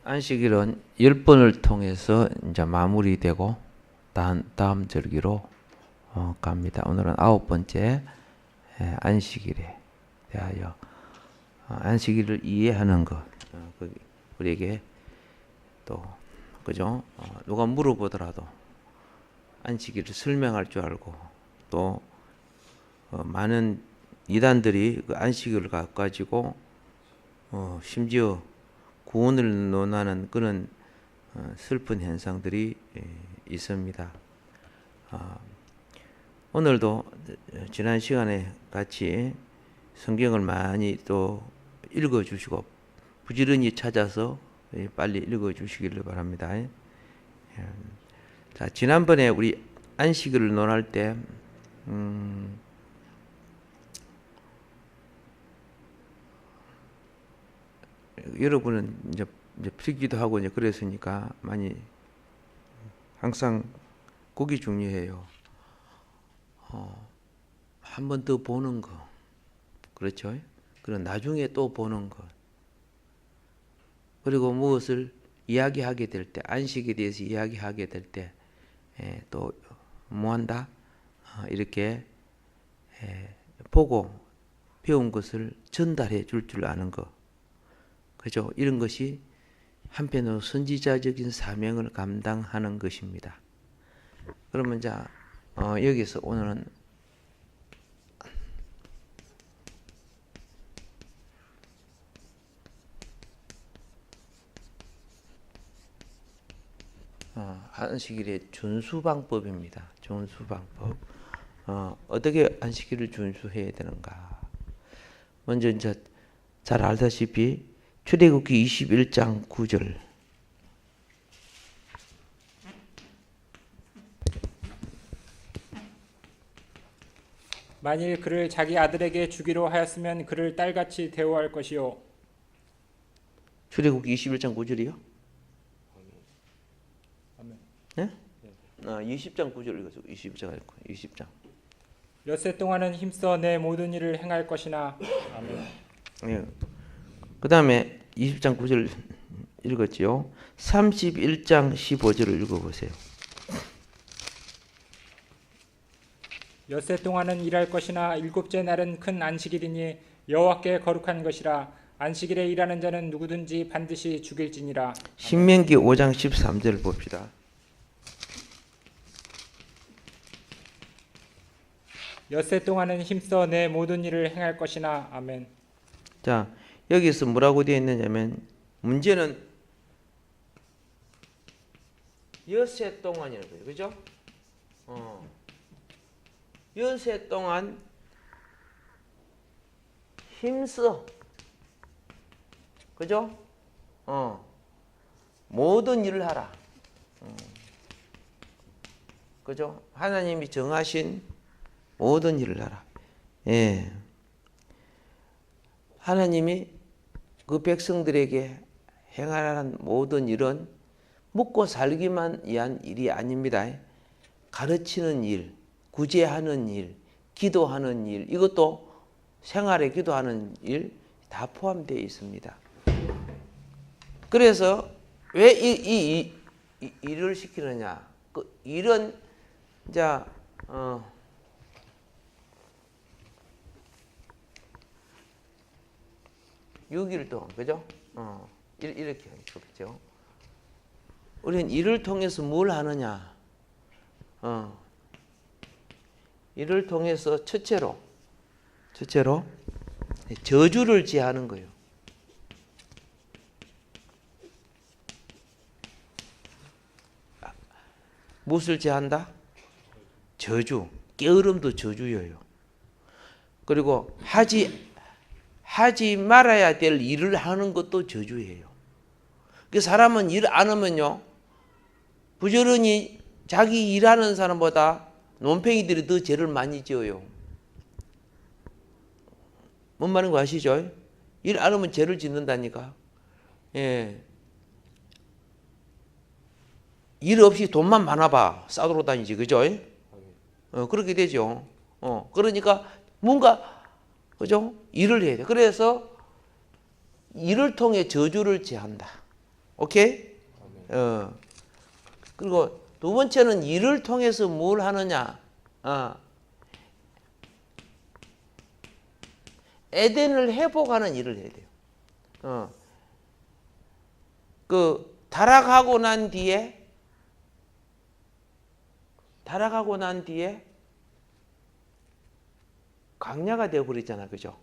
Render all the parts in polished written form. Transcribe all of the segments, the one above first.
안식일은 10번을 통해서 이제 마무리되고 다음 절기로 갑니다. 오늘은 9번째 안식일에 대하여 안식일을 이해하는 것. 우리에게 또 그죠? 누가 물어보더라도 안식일을 설명할 줄 알고 또 많은 이단들이 그 안식일을 가지고 심지어 구원을 논하는 그런 슬픈 현상들이 있습니다. 오늘도 지난 시간에 같이 성경을 많이 또 읽어주시고 부지런히 찾아서 빨리 읽어주시기를 바랍니다. 자, 지난번에 우리 안식일을 논할 때 여러분은 이제 필기도 하고 이제 그랬으니까 많이 항상 그게 중요해요. 한 번 더 보는 거, 그렇죠? 그리고 나중에 또 보는 것. 그리고 무엇을 이야기하게 될 때, 안식에 대해서 이야기하게 될 때, 또 뭐한다? 이렇게 보고 배운 것을 전달해 줄 아는 것. 그죠? 이런 것이 한편으로 선지자적인 사명을 감당하는 것입니다. 그러면 자, 여기서 오늘은 안식일의 준수방법입니다. 준수방법. 어떻게 안식일을 준수해야 되는가? 먼저 이제 잘 알다시피 출애굽기 21장 9절. 만일 그를 자기 아들에게 주기로 하였으면 그를 딸같이 대우할 것이요. 출애굽기 21장 9절이요? 아멘. 네? 20장 9절 읽어줘. 20장. 엿새 동안은 힘써 내 모든 일을 행할 것이나. 아멘. 예. 그 다음에 20장 9절 읽었지요. 31장 15절을 읽어보세요. 엿새 동안은 일할 것이나 일곱째 날은 큰 안식일이니 여호와께 거룩한 것이라. 안식일에 일하는 자는 누구든지 반드시 죽일지니라. 신명기 5장 13절 봅시다. 엿새 동안은 힘써 내 모든 일을 행할 것이나. 아멘. 자, 여기서 뭐라고 되어 있느냐면 문제는 엿새 동안이라는 거예요. 그죠? 엿새 동안 힘써. 그죠? 모든 일을 하라. 그죠? 하나님이 정하신 모든 일을 하라. 예. 하나님이 그 백성들에게 행하라는 모든 일은 먹고 살기만 위한 일이 아닙니다. 가르치는 일, 구제하는 일, 기도하는 일, 이것도 생활에 기도하는 일 다 포함되어 있습니다. 그래서 왜 이 일을 시키느냐? 그 일은 이제 6일 동안, 그죠? 이렇게 그렇죠. 우리는 일을 통해서 뭘 하느냐? 일을 통해서 첫째로 저주를 제하는 거예요. 무엇을 제한다? 저주, 게으름도 저주예요. 그리고 하지 말아야 될 일을 하는 것도 저주예요. 그 사람은 일 안 하면요, 부지런히 자기 일하는 사람보다 논팽이들이 더 죄를 많이 지어요. 뭔 말인 거 아시죠? 일 안 하면 죄를 짓는다니까. 예. 일 없이 돈만 많아봐 싸돌아 다니지, 그죠? 그렇게 되죠. 그러니까 뭔가, 그죠? 일을 해야 돼. 그래서 일을 통해 저주를 제한다. 오케이? 그리고 두 번째는 일을 통해서 뭘 하느냐? 에덴을 회복하는 일을 해야 돼요. 그 타락하고 난 뒤에 강야가 되어 버리잖아, 그죠?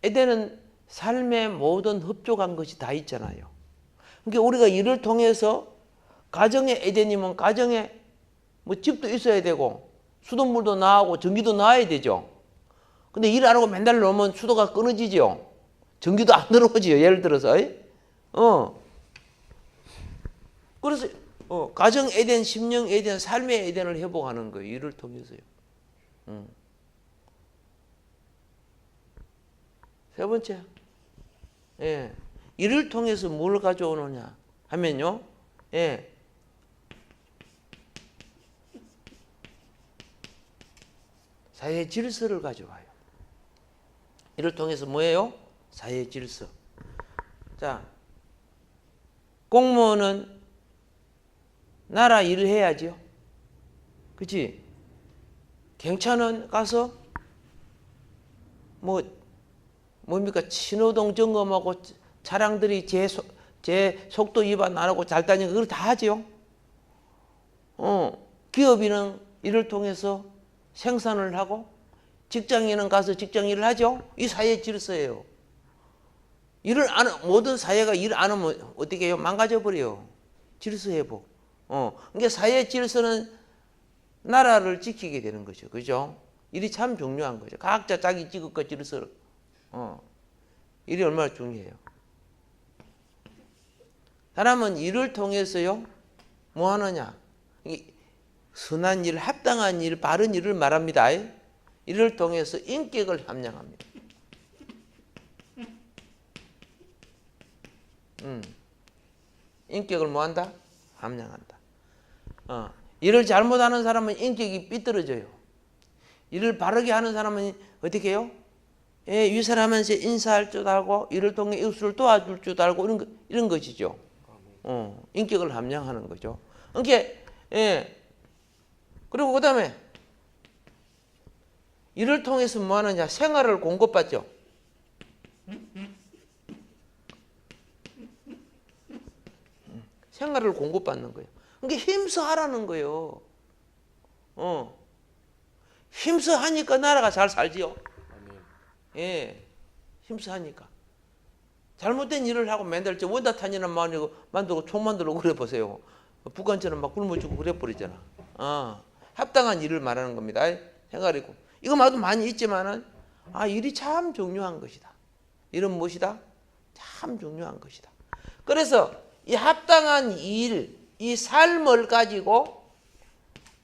에덴은 삶의 모든 흡족한 것이 다 있잖아요. 그러니까 우리가 일을 통해서 가정의 에덴이면 가정에 뭐 집도 있어야 되고 수돗물도 나오고 전기도 나와야 되죠. 근데 일 안 하고 맨날 놓으면 수도가 끊어지죠. 전기도 안 들어오지요. 예를 들어서. 그래서 가정 에덴, 심령 에덴, 삶의 에덴을 회복하는 거예요. 일을 통해서요. 세 번째, 일을 통해서 뭘 가져오느냐 하면요, 사회 질서를 가져와요. 이를 통해서 뭐예요? 사회 질서. 자, 공무원은 나라 일을 해야죠. 그치? 경찰은 가서 뭡니까? 신호등 점검하고 차량들이 제 속도 위반 안 하고 잘 다니는 그걸 다 하죠. 기업인은 이를 통해서 생산을 하고 직장인은 가서 직장 일을 하죠. 이 사회 질서예요. 모든 사회가 일 안 하면 어떻게 해요? 망가져 버려요. 질서 회복. 그러니까 사회 질서는 나라를 지키게 되는 거죠. 그죠? 일이 참 중요한 거죠. 각자 자기 직업과 질서를. 일이 얼마나 중요해요. 사람은 일을 통해서요, 뭐 하느냐? 선한 일, 합당한 일, 바른 일을 말합니다. 이를 통해서 인격을 함양합니다. 인격을 뭐한다? 함양한다. 일을 잘못하는 사람은 인격이 삐뚤어져요. 일을 바르게 하는 사람은 어떻게 해요? 위선하면서 인사할 줄 알고 일을 통해 이웃을 도와줄 줄 알고 이런 것이죠. 인격을 함양하는 거죠. 그러니까 그리고 그다음에 이를 통해서 뭐 하느냐? 생활을 공급받죠. 생활을 공급받는 거예요. 그러니까 힘써 하라는 거예요. 힘써 하니까 나라가 잘 살지요. 힘써 하니까. 잘못된 일을 하고 맨날 원자탄이나 만들고 총 만들고 그래 보세요. 북한처럼 막 굶어 죽고 그래 버리잖아. 합당한 일을 말하는 겁니다. 생활이고. 이거 말도 많이 있지만은 일이 참 중요한 것이다. 일은 무엇이다? 참 중요한 것이다. 그래서 이 합당한 일, 이 삶을 가지고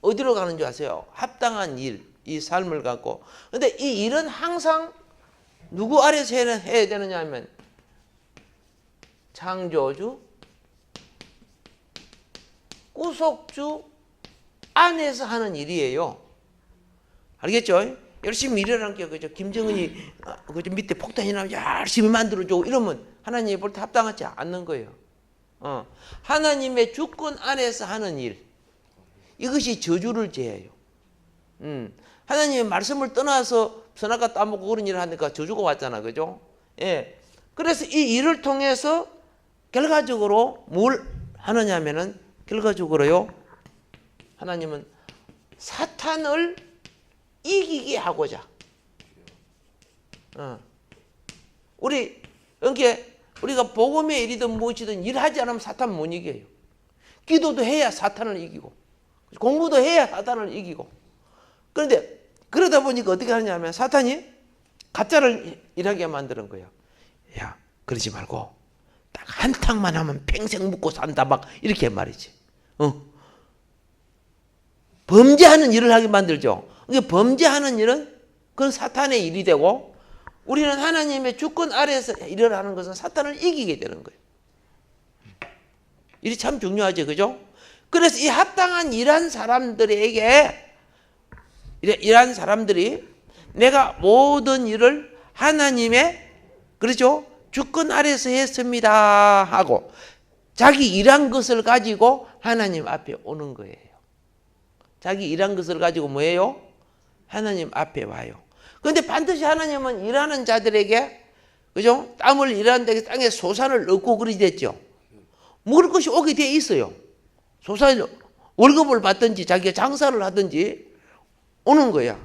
어디로 가는 줄 아세요? 합당한 일, 이 삶을 갖고. 근데 이 일은 항상 누구 아래서 해야 되느냐 하면 창조주, 구속주 안에서 하는 일이에요. 알겠죠? 열심히 일하는 게 그죠? 김정은이 그죠? 밑에 폭탄이나 열심히 만들어주고 이러면 하나님이 볼 때 합당하지 않는 거예요. 하나님의 주권 안에서 하는 일, 이것이 저주를 제해요. 하나님의 말씀을 떠나서 선악과 따먹고 그런 일을 하니까 저주가 왔잖아, 그죠? 그래서 이 일을 통해서 결과적으로 뭘 하느냐면은 결과적으로요, 하나님은 사탄을 이기게 하고자. 우리가 복음의 일이든 무엇이든 일하지 않으면 사탄 못 이겨요. 기도도 해야 사탄을 이기고, 공부도 해야 사탄을 이기고. 그런데 그러다 보니까 어떻게 하냐면 사탄이 가짜를 일하게 만드는 거예요. 야, 그러지 말고 딱 한 탕만 하면 평생 묵고 산다, 막 이렇게 말이지. 범죄하는 일을 하게 만들죠. 그러니까 범죄하는 일은 그건 사탄의 일이 되고, 우리는 하나님의 주권 아래에서 일을 하는 것은 사탄을 이기게 되는 거예요. 일이 참 중요하죠, 그죠? 그래서 이 합당한 일한 사람들에게, 일한 사람들이 내가 모든 일을 하나님의, 그렇죠? 주권 아래에서 했습니다 하고, 자기 일한 것을 가지고 하나님 앞에 오는 거예요. 자기 일한 것을 가지고 뭐예요? 하나님 앞에 와요. 그런데 반드시 하나님은 일하는 자들에게, 그죠? 땀을 일하는 데 땅에 소산을 얻고 그러지 됐죠. 먹을 것이 오게 돼 있어요. 소산 월급을 받든지 자기가 장사를 하든지 오는 거야.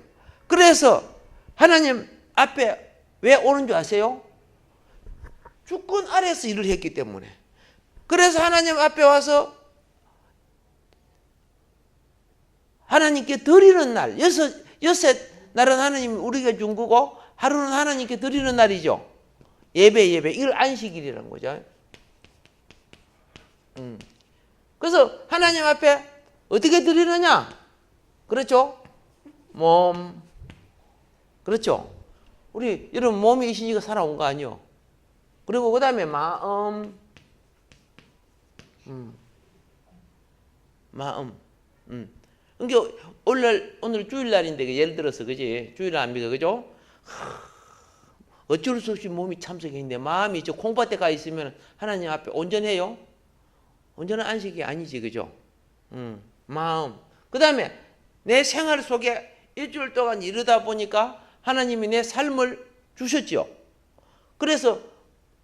그래서 하나님 앞에 왜 오는 줄 아세요? 주권 아래에서 일을 했기 때문에. 그래서 하나님 앞에 와서 하나님께 드리는 날, 여섯 날은 하나님이 우리에게 준 거고 하루는 하나님께 드리는 날이죠. 예배 이걸 안식일이라는 거죠. 그래서 하나님 앞에 어떻게 드리느냐? 그렇죠? 몸. 그렇죠? 우리 이런 몸이 있으니까 살아온 거 아니요? 그리고 그 다음에 마음. 마음. 그러니까 오늘 주일날인데 예를 들어서 그지? 주일 아닙니까? 그죠? 어쩔 수 없이 몸이 참석했는데 마음이 저 콩밭에 가 있으면 하나님 앞에 온전해요? 온전한 안식이 아니지, 그죠? 마음. 그 다음에 내 생활 속에 일주일 동안 이러다 보니까 하나님이 내 삶을 주셨죠. 그래서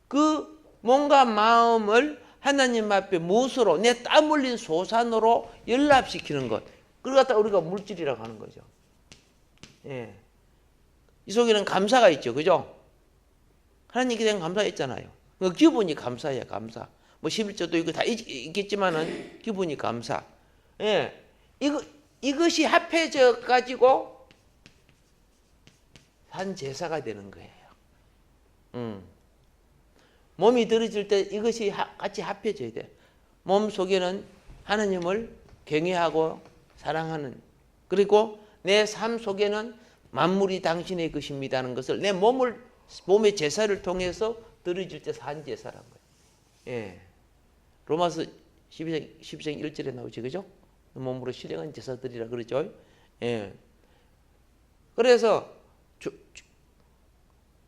그 몸과 마음을 하나님 앞에 무엇으로? 내 땀 흘린 소산으로 연락시키는 것. 그걸 갖다 우리가 물질이라고 하는 거죠. 예. 이 속에는 감사가 있죠. 그죠? 하나님께 대한 감사가 있잖아요. 그 기분이 감사야, 감사. 뭐 11조도 있고 다 있겠지만은 기분이 감사. 예. 이것이 합해져 가지고 산 제사가 되는 거예요. 몸이 들어질 때 이것이 같이 합해져야 돼. 몸 속에는 하나님을 경외하고 사랑하는, 그리고 내 삶 속에는 만물이 당신의 것입니다는 것을 내 몸의 제사를 통해서 드려질 때 산 제사란 거예요. 예. 로마서 12장 1절에 나오지, 그죠? 몸으로 실행한 제사들이라 그러죠. 예. 그래서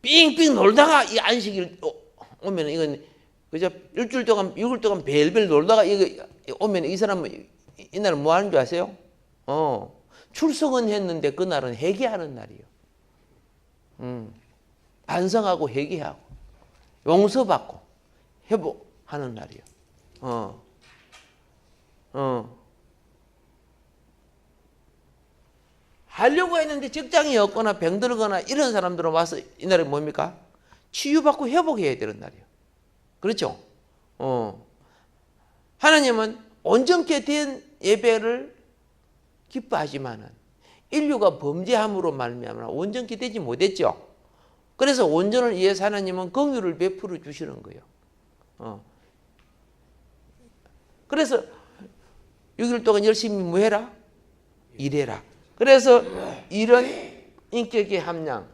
삥삥 놀다가 이 안식일 오면 이건 그죠? 일주일 동안 6일 동안 벨벨 놀다가 이거 오면 이 사람은 이날은 뭐 하는 줄 아세요? 출석은 했는데 그날은 회개하는 날이에요. 반성하고 회개하고 용서받고 회복하는 날이에요. 하려고 했는데 직장이 없거나 병들거나 이런 사람들은 와서 이날은 뭡니까? 치유받고 회복해야 되는 날이에요. 그렇죠? 하나님은 온전케 된 예배를 기뻐하지만은 인류가 범죄함으로 말미암아 온전케 되지 못했죠. 그래서 온전을 위해서 하나님은 긍휼을 베풀어 주시는 거예요. 그래서 6일 동안 열심히 뭐 해라? 일해라. 그래서 일은 인격의 함량.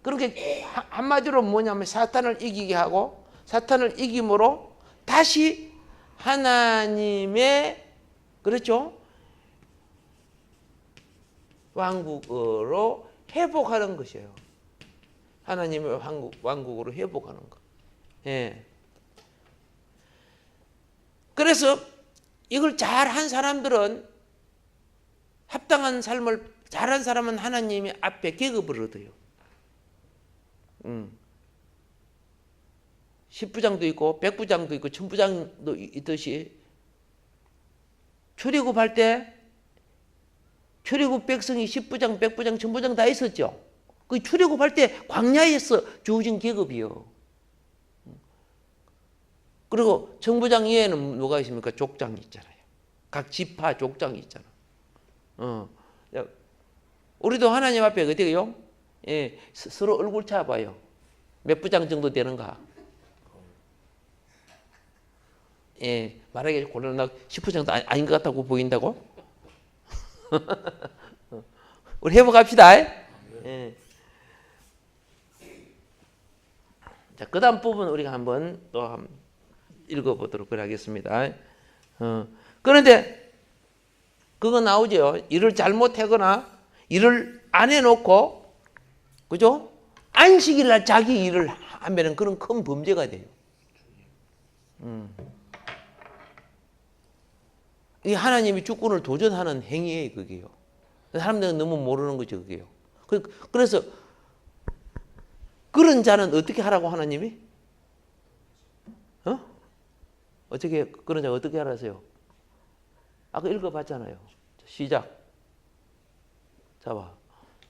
그렇게 한마디로 뭐냐면 사탄을 이기게 하고 사탄을 이김으로 다시 하나님의, 그렇죠? 왕국으로 회복하는 것이에요. 하나님의 왕국으로 회복하는 것. 예. 그래서 이걸 잘한 사람들은, 합당한 삶을 잘한 사람은 하나님의 앞에 계급을 얻어요. 10부장도 있고 100부장도 있고 1000부장도 있듯이 출애굽할 때 출애굽 백성이 10부장, 100부장, 1000부장 다 있었죠. 그 출애굽할 때 광야에서 주어진 계급이요. 그리고 청부장 이외에는 뭐가 있습니까? 족장이 있잖아요. 각 지파 족장이 있잖아. 우리도 하나님 앞에 어때요? 예, 서로 얼굴 차봐요. 몇 부장 정도 되는가? 예, 말하기 곤란하고 10부장도 아닌 것 같다고 보인다고? 우리 회복합시다. 예. 자, 그 다음 부분 우리가 한번 또 읽어보도록 하겠습니다. 그런데 그거 나오죠. 일을 잘못하거나 일을 안 해놓고, 그죠? 안식일 날 자기 일을 하면은 그런 큰 범죄가 돼요. 이게 하나님이 주권을 도전하는 행위예요, 그게요. 사람들은 너무 모르는 거죠, 그게요. 그래서 그런 자는 어떻게 하라고 하나님이? 어떻게 그런 자 어떻게 하라세요? 아까 읽어봤잖아요. 시작. 잡아.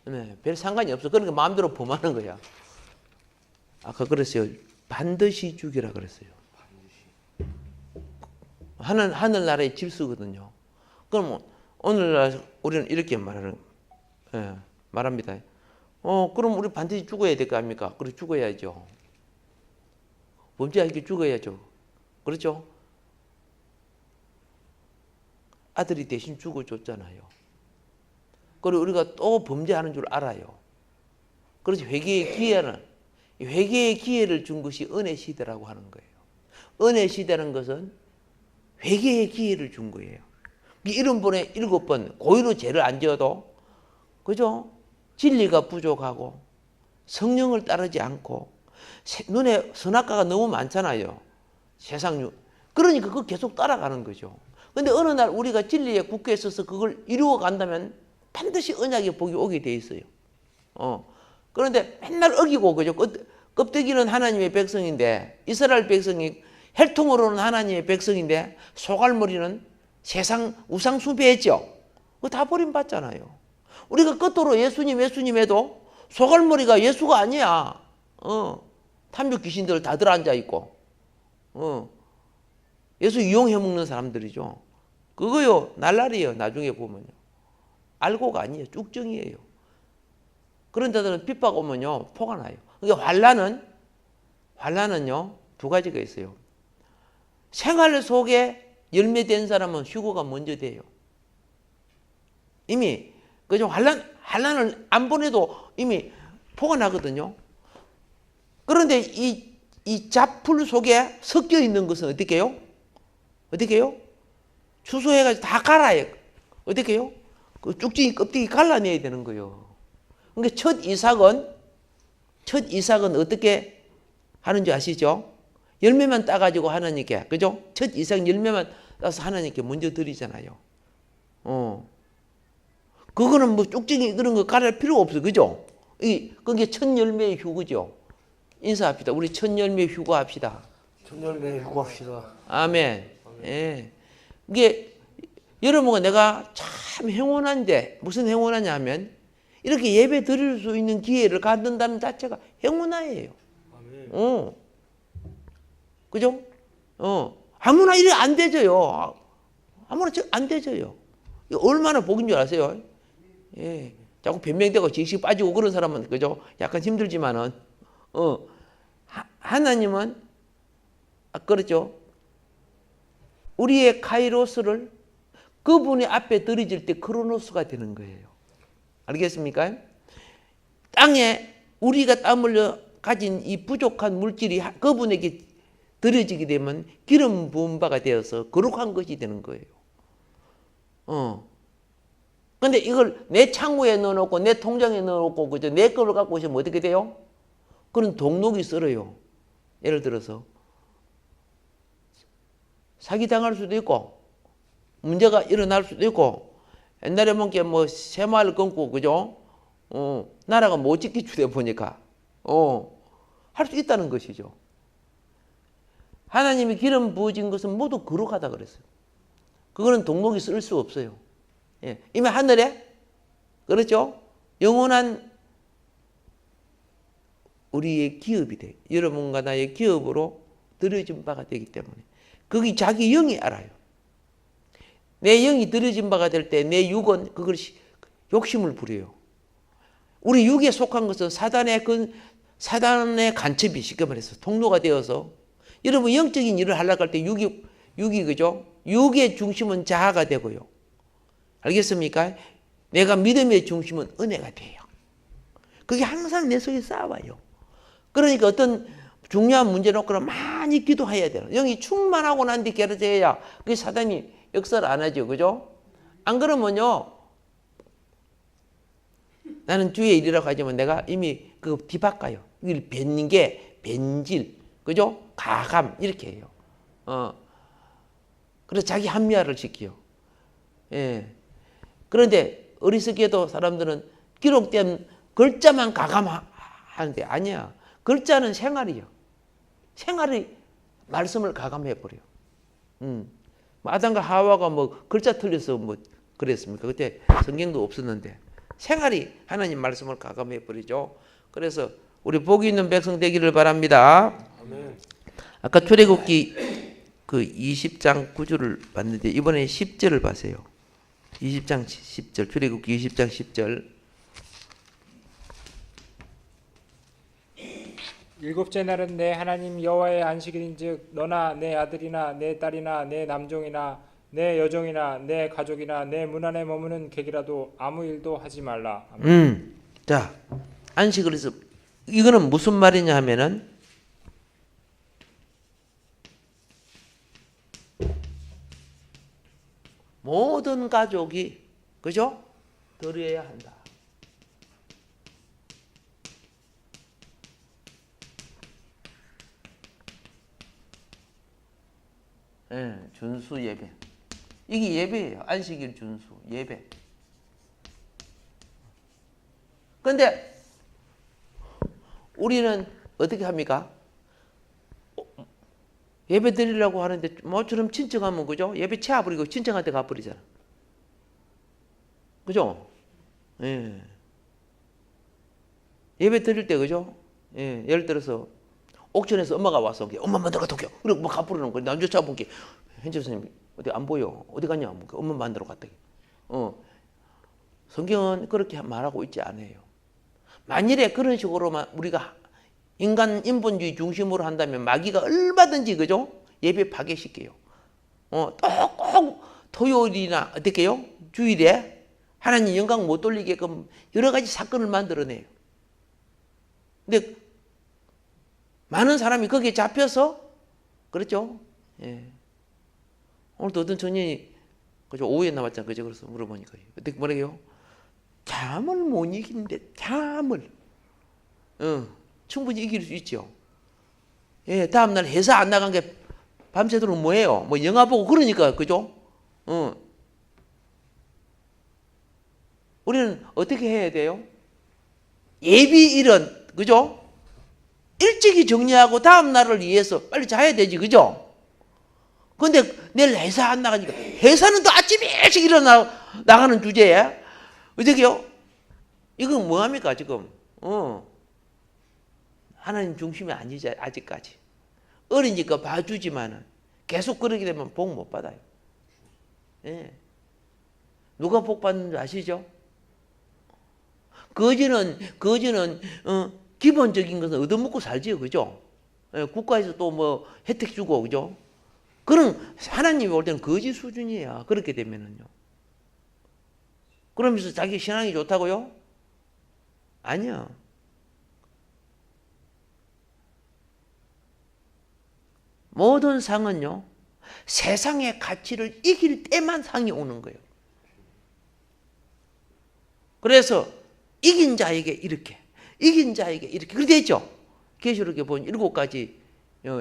네, 별 상관이 없어. 그러니까 마음대로 범하는 거야. 아까 그랬어요. 반드시 죽이라 그랬어요. 하늘나라의 질서거든요. 그럼 오늘날 우리는 이렇게 말합니다. 그럼 우리 반드시 죽어야 될 거 아닙니까? 그래 죽어야죠. 범죄하게 죽어야죠. 그렇죠? 아들이 대신 죽어줬잖아요. 그리고 우리가 또 범죄하는 줄 알아요. 그래서 회개의 기회를 준 것이 은혜 시대라고 하는 거예요. 은혜 시대는 것은 회개의 기회를 준 거예요. 70번에 7번 고의로 죄를 안 지어도, 그죠? 진리가 부족하고 성령을 따르지 않고 눈에 선악과가 너무 많잖아요. 그러니까 그거 계속 따라가는 거죠. 근데 어느 날 우리가 진리에 굳게 있어서 그걸 이루어 간다면 반드시 언약의 복이 오게 돼 있어요. 그런데 맨날 어기고, 그죠? 껍데기는 하나님의 백성인데, 이스라엘 백성이 혈통으로는 하나님의 백성인데, 속알머리는 세상 우상 숭배했죠. 그거 다 버림받잖아요. 우리가 끝으로 예수님 해도 속알머리가 예수가 아니야. 탐욕 귀신들 다 들어앉아 있고, 예수 이용해 먹는 사람들이죠. 그거요, 날라리예요. 나중에 보면요. 알고가 아니에요. 쭉정이에요. 그런 자들은 핍박 오면요, 포가 나요. 그러니까 환란은요, 두 가지가 있어요. 생활 속에 열매된 사람은 휴거가 먼저 돼요. 이미, 그죠? 환란을 안 보내도 이미 포가 나거든요. 그런데 이 잡풀 속에 섞여 있는 것은 어떻게 해요? 추수해가지고 다 갈아요. 어떻게 해요? 그 쭉지기 껍데기 갈라내야 되는 거예요. 그러니까 첫 이삭은 어떻게 하는지 아시죠? 열매만 따가지고 하나님께, 그죠? 첫 이삭 열매만 따서 하나님께 먼저 드리잖아요. 그거는 뭐 쭉지기 그런 거 갈을 필요가 없어, 그죠? 그게 첫 열매의 휴거죠. 인사합시다. 우리 첫 열매 휴거합시다. 첫 열매 휴거합시다. 아멘. 예. 이게 여러분과 내가 참 행운한데, 무슨 행운하냐 하면 이렇게 예배 드릴 수 있는 기회를 갖는다는 자체가 행운아예요. 아멘. 그죠? 아무나 이래 안 되져요. 아무나 안 되져요. 얼마나 복인 줄 아세요? 예. 자꾸 변명되고 지식 빠지고 그런 사람은, 그죠? 약간 힘들지만은, 하나님은, 그렇죠? 우리의 카이로스를 그분의 앞에 들여질 때 크로노스가 되는 거예요. 알겠습니까? 땅에 우리가 땀 흘려 가진 이 부족한 물질이 그분에게 들여지게 되면 기름 부은 바가 되어서 거룩한 것이 되는 거예요. 근데 이걸 내 창고에 넣어놓고 내 통장에 넣어놓고 그저 내 거를 갖고 오시면 어떻게 돼요? 그런 동록이 썰어요. 예를 들어서 사기당할 수도 있고 문제가 일어날 수도 있고, 옛날에 뭔가 뭐 새마을 끊고, 그죠? 나라가 못 지켜주다 보니까 할 수 있다는 것이죠. 하나님이 기름 부어진 것은 모두 거룩하다 그랬어요. 그거는 동록이 쓸 수 없어요. 예. 이미 하늘에, 그렇죠? 영원한 우리의 기업이 돼요. 여러분과 나의 기업으로 들여진 바가 되기 때문에 거기 자기 영이 알아요. 내 영이 들여진 바가 될 때 내 육은 그걸 욕심을 부려요. 우리 육에 속한 것은 사단의 간첩이, 쉽게 말해서 통로가 되어서, 여러분 영적인 일을 하려고 할 때 육이 그죠? 육의 중심은 자아가 되고요. 알겠습니까? 내가 믿음의 중심은 은혜가 돼요. 그게 항상 내 속에 쌓아와요. 그러니까 어떤 중요한 문제 놓고는 많이 기도해야 돼요. 영이 충만하고 난 뒤 깨어져야 그게 사단이 역사를 안 하죠. 그죠? 안 그러면요, 나는 주의 일이라고 하지만 내가 이미 그거 뒤바꿔요. 이걸 변개, 변질, 그죠? 가감, 이렇게 해요. 그래서 자기 합리화를 시켜요. 예. 그런데 어리석게도 사람들은 기록된 글자만 가감하는데 아니야. 글자는 생활이요. 생활이 말씀을 가감해 버려. 아담과 하와가 뭐 글자 틀려서 뭐 그랬습니까? 그때 성경도 없었는데 생활이 하나님 말씀을 가감해 버리죠. 그래서 우리 복이 있는 백성 되기를 바랍니다. 아멘. 아까 출애굽기 그 20장 9절을 봤는데 이번에 10절을 봐세요. 20장 10절 출애굽기 20장 10절. 일곱째 날은 내 하나님 여호와의 안식일인즉 너나 내 아들이나 내 딸이나 내 남종이나 내 여종이나 내 가족이나 내 문 안에 머무는 객이라도 아무 일도 하지 말라. 자, 안식을 해서 이거는 무슨 말이냐 하면은 모든 가족이 그죠? 드려야 한다. 예, 준수 예배. 이게 예배예요. 안식일 준수 예배. 근데 우리는 어떻게 합니까? 예배 드리려고 하는데 모처럼 친척하면 그죠? 예배 채워버리고 친척한테 가버리잖아. 그죠? 예. 예배 드릴 때 그죠? 예. 예를 들어서 옥천에서 엄마가 와서 엄마 만나러 갔다 올게요. 그리고 막 가버리는 거예요. 남자 차본 게 현재 선생님 어디 안 보여? 어디 갔냐? 엄마 만나러 갔다. 성경은 그렇게 말하고 있지 않아요. 만일에 그런 식으로만 우리가 인간 인본주의 중심으로 한다면 마귀가 얼마든지 그죠? 예배 파괴시켜요. 또 꼭 토요일이나 어떻게 해요? 주일에 하나님 영광 못 돌리게끔 여러 가지 사건을 만들어내요. 근데 많은 사람이 거기에 잡혀서 그렇죠? 예. 오늘도 어떤 청년이 그죠? 오후에 나왔잖아요. 그죠? 그래서 물어보니까 어떻게 뭐래요? 잠을 못 이기는데 잠을 충분히 이길 수 있죠. 예, 다음날 회사 안 나간 게 밤새도록 뭐예요? 뭐 영화 보고 그러니까 그죠? 우리는 어떻게 해야 돼요? 예비일은 그죠? 일찍이 정리하고 다음날을 위해서 빨리 자야 되지 그죠? 근데 내일 회사 안 나가니까 회사는 또 아침 일찍 나가는 주제에 어떻게요? 이건 뭐합니까 지금? 하나님 중심이 아니지 아직까지. 어리니까 봐주지만은 계속 그러게 되면 복 못 받아요. 예. 누가 복 받는 줄 아시죠? 거지는 기본적인 것은 얻어먹고 살지요, 그죠? 예, 국가에서 또 뭐 혜택 주고 그죠? 그런 하나님이 올 때는 거지 수준이야. 그렇게 되면은요. 그러면서 자기 신앙이 좋다고요? 아니야. 모든 상은요, 세상의 가치를 이길 때만 상이 오는 거예요. 그래서 이긴 자에게 이렇게, 이긴 자에게 이렇게. 그렇게 돼 있죠? 계시록에 보면 7가지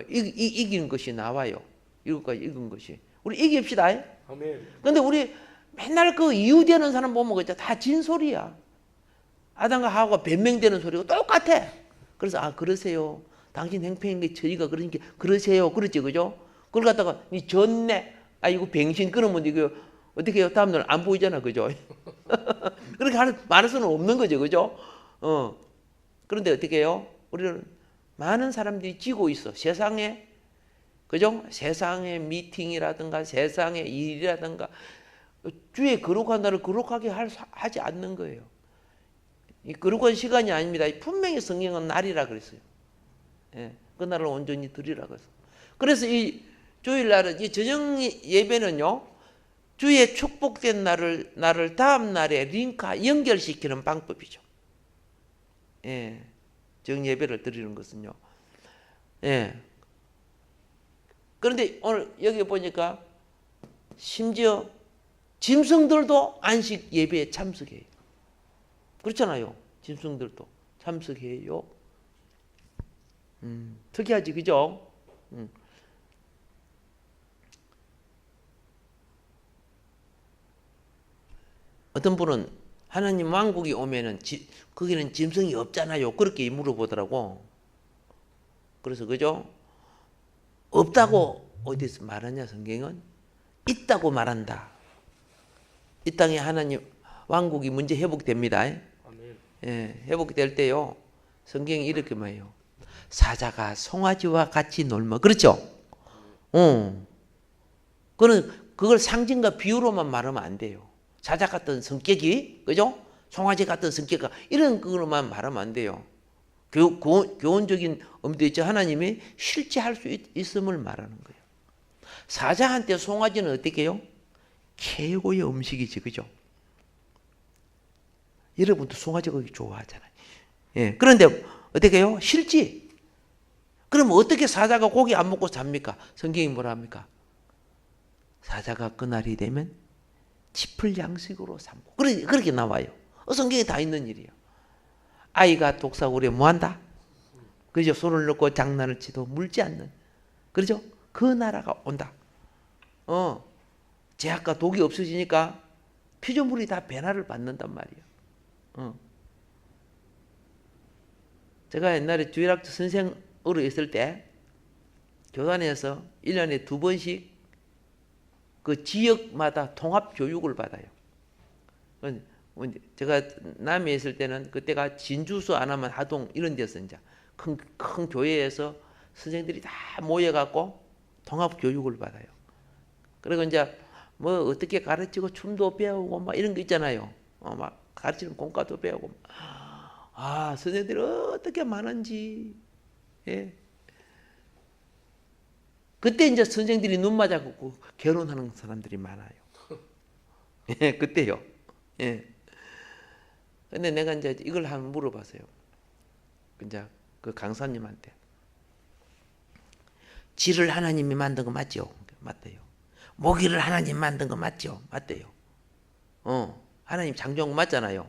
이긴 것이 나와요. 7가지 이긴 것이. 우리 이깁시다. 아멘. 근데 우리 맨날 그 이유되는 사람 보면 그죠? 다 진소리야. 아담과 하와가 변명되는 소리가 똑같아. 그래서 그러세요. 당신 행편인 저희가 그러니까 그러세요. 그렇지 그죠? 그걸 갖다가 니 전내 이거 병신 끊으면 이거 어떻게 해요? 다음날 안 보이잖아 그죠? 그렇게 말할 수는 없는 거죠 그죠? 그런데 어떻게 해요? 우리는 많은 사람들이 쥐고 있어. 세상에 그죠? 세상의 미팅이라든가 세상의 일이라든가 주의 거룩한 날을 거룩하게 하지 않는 거예요. 이 거룩한 시간이 아닙니다. 분명히 성경은 날이라 그랬어요. 예, 그 날을 온전히 드리라 그랬어요. 그래서 이 주일날은 이 저녁 예배는요, 주의 축복된 날을 다음 날에 연결시키는 방법이죠. 예, 정 예배를 드리는 것은요. 예. 그런데 오늘 여기 보니까 심지어 짐승들도 안식 예배에 참석해요. 그렇잖아요. 짐승들도 참석해요. 특이하지, 그죠? 어떤 분은 하나님 왕국이 오면은 거기는 짐승이 없잖아요. 그렇게 물어보더라고. 그래서 그죠? 없다고 어디서 말하냐 성경은? 있다고 말한다. 이 땅에 하나님 왕국이 문제 회복됩니다. 아멘. 예, 회복될 때요. 성경이 이렇게 말해요. 사자가 송아지와 같이 놀며 그렇죠? 그걸 상징과 비유로만 말하면 안 돼요. 사자 같은 성격이 그죠? 송아지 같은 성격이 이런 거로만 말하면 안 돼요. 교훈적인 의미도 있죠. 하나님이 실제 할 수 있음을 말하는 거예요. 사자한테 송아지는 어떻게 해요? 최고의 음식이지, 그죠? 여러분도 송아지 고기 좋아하잖아요. 예, 그런데 어떻게 해요? 싫지? 그럼 어떻게 사자가 고기 안 먹고 삽니까? 성경이 뭐라 합니까? 사자가 그날이 되면 짚을 양식으로 삼고 그렇게 나와요. 성경에 다 있는 일이에요. 아이가 독사구리에 뭐한다? 그죠? 손을 넣고 장난을 치도 물지 않는 그렇죠? 그 나라가 온다. 제약과 독이 없어지니까 피조물이 다 변화를 받는단 말이에요. 제가 옛날에 주일학교 선생으로 있을 때 교단에서 1년에 2번씩 그 지역마다 통합 교육을 받아요. 제가 남해에 있을 때는 그때가 진주수 안하면 하동 이런 데서 이제 큰 교회에서 선생들이 다 모여갖고 통합 교육을 받아요. 그리고 이제 뭐 어떻게 가르치고 춤도 배우고 막 이런 거 있잖아요. 막 가르치는 공과도 배우고. 아, 선생들이 어떻게 많은지. 예. 그때 이제 선생들이 눈 맞아갖고 결혼하는 사람들이 많아요. 예, 그때요. 예. 근데 내가 이제 이걸 한번 물어봤어요. 이제 그 강사님한테. 쥐를 하나님이 만든 거 맞죠? 맞대요. 모기를 하나님 만든 거 맞죠? 맞대요. 하나님 창조한 거 맞잖아요.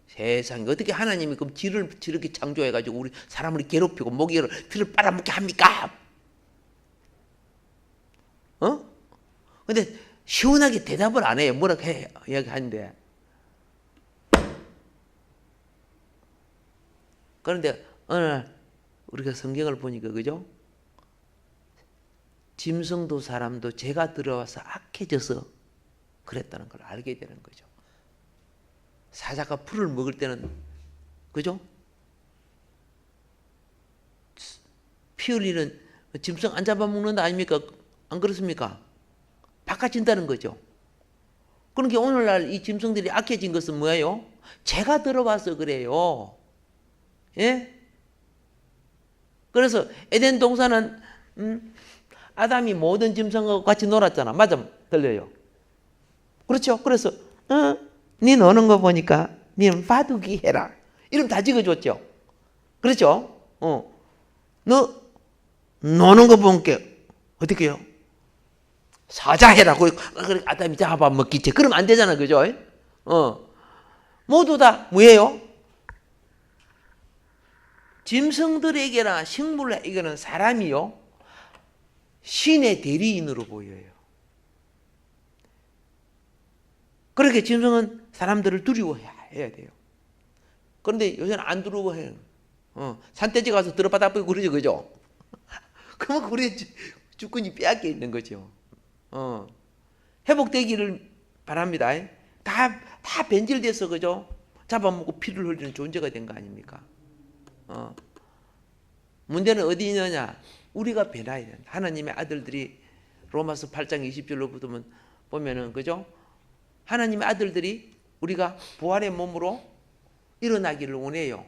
세상에 어떻게 하나님이 그럼 쥐를 저렇게 창조해가지고 우리 사람을 괴롭히고 모기를 피를 빨아먹게 합니까? 근데 시원하게 대답을 안 해요. 뭐라고 해 이야기하는데. 그런데 어느 날 우리가 성경을 보니까 그죠? 짐승도 사람도 죄가 들어와서 악해져서 그랬다는 걸 알게 되는 거죠. 사자가 풀을 먹을 때는 그죠? 피 흘리는 짐승 안 잡아먹는다 아닙니까? 안 그렇습니까? 바꿔진다는 거죠. 그러니까 오늘날 이 짐승들이 악해진 것은 뭐예요? 죄가 들어와서 그래요. 예? 그래서 에덴 동산은 아담이 모든 짐승과 같이 놀았잖아. 맞아? 들려요? 그렇죠? 그래서 니 노는 거 보니까 니는 바둑이 해라. 이름 다 지어줬죠? 그렇죠? 너 노는 거 보니까 어떻게 해요? 사자 해라. 그래 아담이 잡아먹기지. 그러면 안 되잖아. 그죠? 모두 다 뭐예요? 짐승들에게나 식물에게는 사람이요 신의 대리인으로 보여요. 그렇게 짐승은 사람들을 두려워해야 돼요. 그런데 요새는 안 두려워해요. 산돼지 가서 들어바닥 보고 그러죠, 그죠? 그러면 우리 주권이 빼앗겨 있는 거죠. 회복되기를 바랍니다. 다 변질돼서 그죠? 잡아먹고 피를 흘리는 존재가 된 거 아닙니까? 문제는 어디 있느냐? 우리가 변화해야 된다. 하나님의 아들들이 로마서 8장 20절로 보면은 그죠? 하나님의 아들들이 우리가 부활의 몸으로 일어나기를 원해요.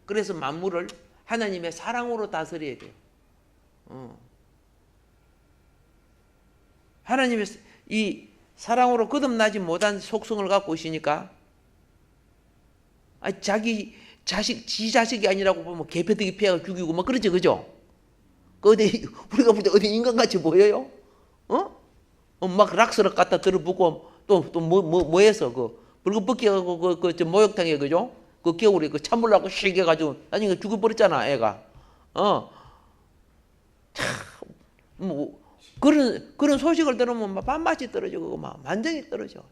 그래서 만물을 하나님의 사랑으로 다스려야 돼요. 하나님의 이 사랑으로 거듭나지 못한 속성을 갖고 있으니까 지 자식이 아니라고 보면 개패되기 패가 죽이고 막 그러죠, 그죠? 우리가 볼 때 어디 인간같이 보여요? 막 락스를 갖다 들어붓고 뭐 해서 붉은벗기하고 저 목욕탕에 그죠? 그 겨울에 그 찬물 나고 쉬게 가지고 나중에 죽어버렸잖아, 애가. 참 그런 소식을 들으면 막 밥맛이 떨어져, 그거 막 완전히 떨어져.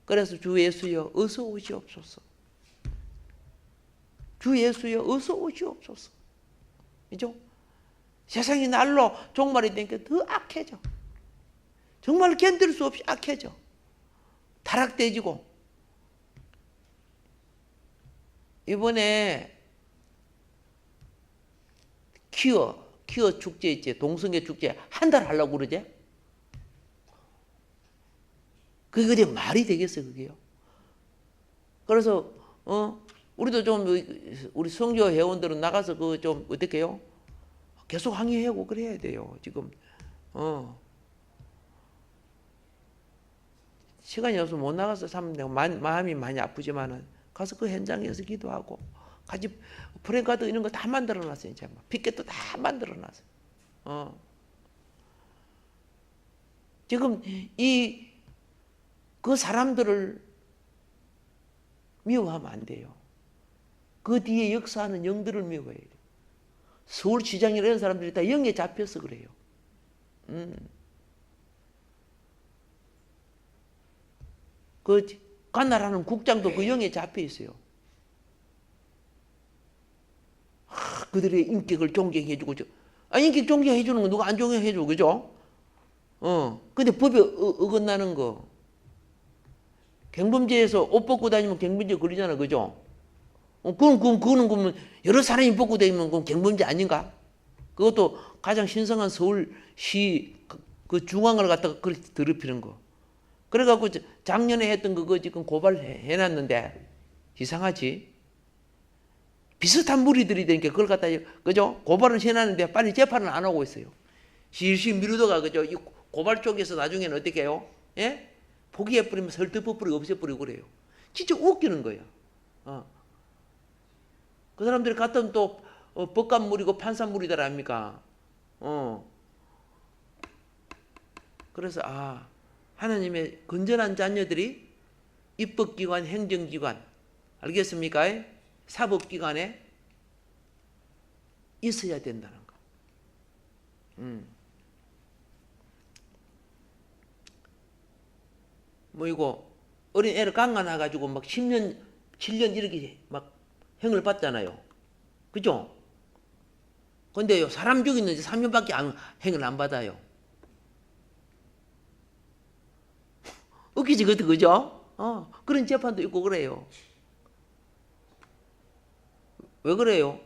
그래서 주 예수여 어서 오시옵소서. 주 예수여 어서 오시옵소서. 그죠? 세상이 날로 종말이 되니까 더 악해져. 정말 견딜 수 없이 악해져. 타락돼지고. 이번에 퀴어 축제 있지, 동성애 축제 한 달 하려고 그러지? 그게 말이 되겠어, 그게요? 그래서 우리도 좀 우리 성교 회원들은 나가서 그 좀 어떻게 해요? 계속 항의하고 그래야 돼요. 지금 시간이 없어서 못 나가서 참 내가 마음이 많이 아프지만은 가서 그 현장에서 기도하고 같이 프랭카드 이런 거 다 만들어놨어요. 이제 피켓도 다 만들어놨어요. 지금 그 사람들을 미워하면 안 돼요. 그 뒤에 역사하는 영들을 미워해야 돼요. 서울시장이나 이런 사람들이 다 영에 잡혀서 그래요. 그 관할하는 국장도 그 영에 잡혀 있어요. 그들의 인격을 존경해주고, 인격 존경해주는 건 누가 안 존경해줘, 그죠? 근데 법에 어긋나는 거. 경범죄에서 옷 벗고 다니면 경범죄 걸리잖아, 그죠? 그거는 여러 사람이 벗고 다니면 그건 경범죄 아닌가? 그것도 가장 신성한 서울시 그 중앙을 갖다가 그렇게 더럽히는 거. 그래갖고 작년에 했던 그거 지금 고발해놨는데 이상하지? 비슷한 무리들이 되니까 그걸 갖다 그죠? 고발을 해놨는데 빨리 재판을 안 하고 있어요. 실실 미루다가 그죠? 이 고발 쪽에서 나중에는 어떻게 해요? 예? 포기해버리면 설득법으로 없애버리고 그래요. 진짜 웃기는 거야. 그 사람들이 같은 또 법관물이고 판사물이다 아닙니까? 그래서 하나님의 건전한 자녀들이 입법기관, 행정기관, 알겠습니까? 사법기관에 있어야 된다는 거. 뭐 이거 어린 애를 강간해가지고 막 10년, 7년 이렇게 막 형을 받잖아요. 그죠? 근데요, 사람 죽이는데 3년밖에 형을 안 받아요. 웃기지, 그죠? 그런 재판도 있고 그래요. 왜 그래요?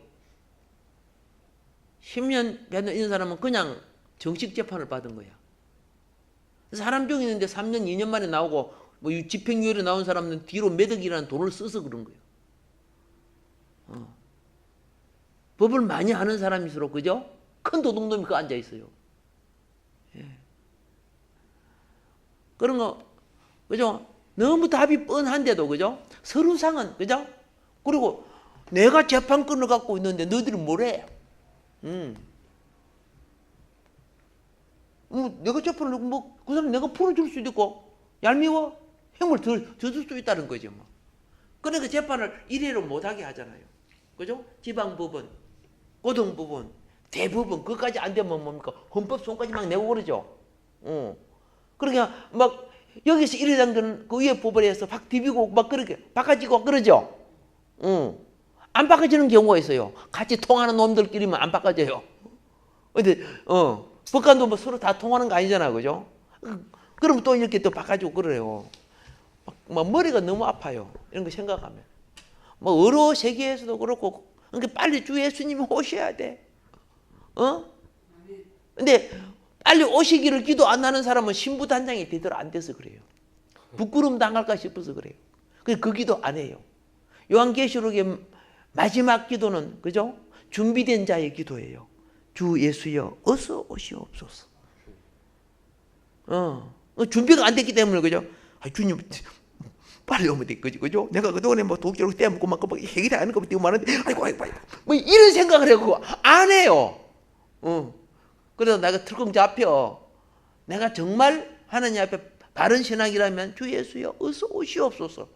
10년 받는 이런 사람은 그냥 정식 재판을 받은 거야. 사람 죽이는데 3년, 2년 만에 나오고 뭐 집행유예로 나온 사람은 뒤로 매덕이라는 돈을 써서 그런 거예요. 법을 많이 아는 사람일수록 그죠? 큰 도둑놈이 그 앉아 있어요. 예. 그런 거 그죠? 너무 답이 뻔한데도 그죠? 서류상은 그죠? 그리고 내가 재판권을 갖고 있는데 너희들은 뭐래? 내가 재판을 뭐 그 사람 내가 풀어줄 수도 있고 얄미워 형을 더 줄 수도 있다는 거죠. 뭐. 그러니까 재판을 일회로 못하게 하잖아요. 그죠? 지방법원, 고등법원, 대법원 그것까지 안 되면 뭡니까? 헌법소원까지 막 내고 그러죠. 그러니까 막 여기서 이래 당기는 그 위에 법원에서 박 디비고 막 그렇게 바꿔지고 그러죠. 안 바꿔지는 경우가 있어요. 같이 통하는 놈들끼리만 안 바꿔져요. 근데 법관도 뭐 서로 다 통하는 거 아니잖아, 그죠? 그러면 또 이렇게 또 바꿔주고 그래요. 막 머리가 너무 아파요. 이런 거 생각하면. 뭐 여러 세계에서도 그렇고, 그러니까 빨리 주 예수님이 오셔야 돼. 근데 빨리 오시기를 기도 안 하는 사람은 신부단장이 제대로 안 돼서 그래요. 부끄럼 당할까 싶어서 그래요. 그래서 그 기도 안 해요. 요한계시록의 마지막 기도는 그죠? 준비된 자의 기도예요. 주 예수여 어서 오시옵소서. 준비가 안 됐기 때문에 그죠? 주님 빨리 오면 될 거지, 그죠? 내가 그동안에 뭐 독재로 떼먹고 막 해결이 안 하는 거 되고 많은데 아이고 뭐 이런 생각을 하고 안 해요. 그래서 내가 틀컹 잡혀. 내가 정말 하나님 앞에 바른 신앙이라면 주 예수여 어서 오시옵소서.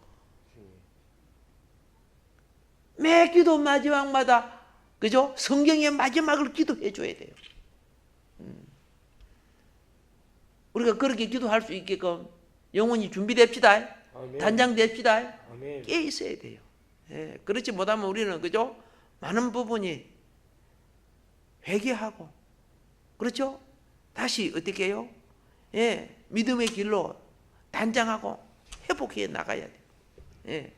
매 기도 마지막마다 그죠? 성경의 마지막을 기도해 줘야 돼요. 우리가 그렇게 기도할 수 있게끔 영원히 준비됩시다. 아멘. 단장 됩시다. 아멘. 깨 있어야 돼요. 예, 그렇지 못하면 우리는 그죠? 많은 부분이 회개하고 그렇죠? 다시 어떻게 해요? 예, 믿음의 길로 단장하고 회복해 나가야 돼요. 예.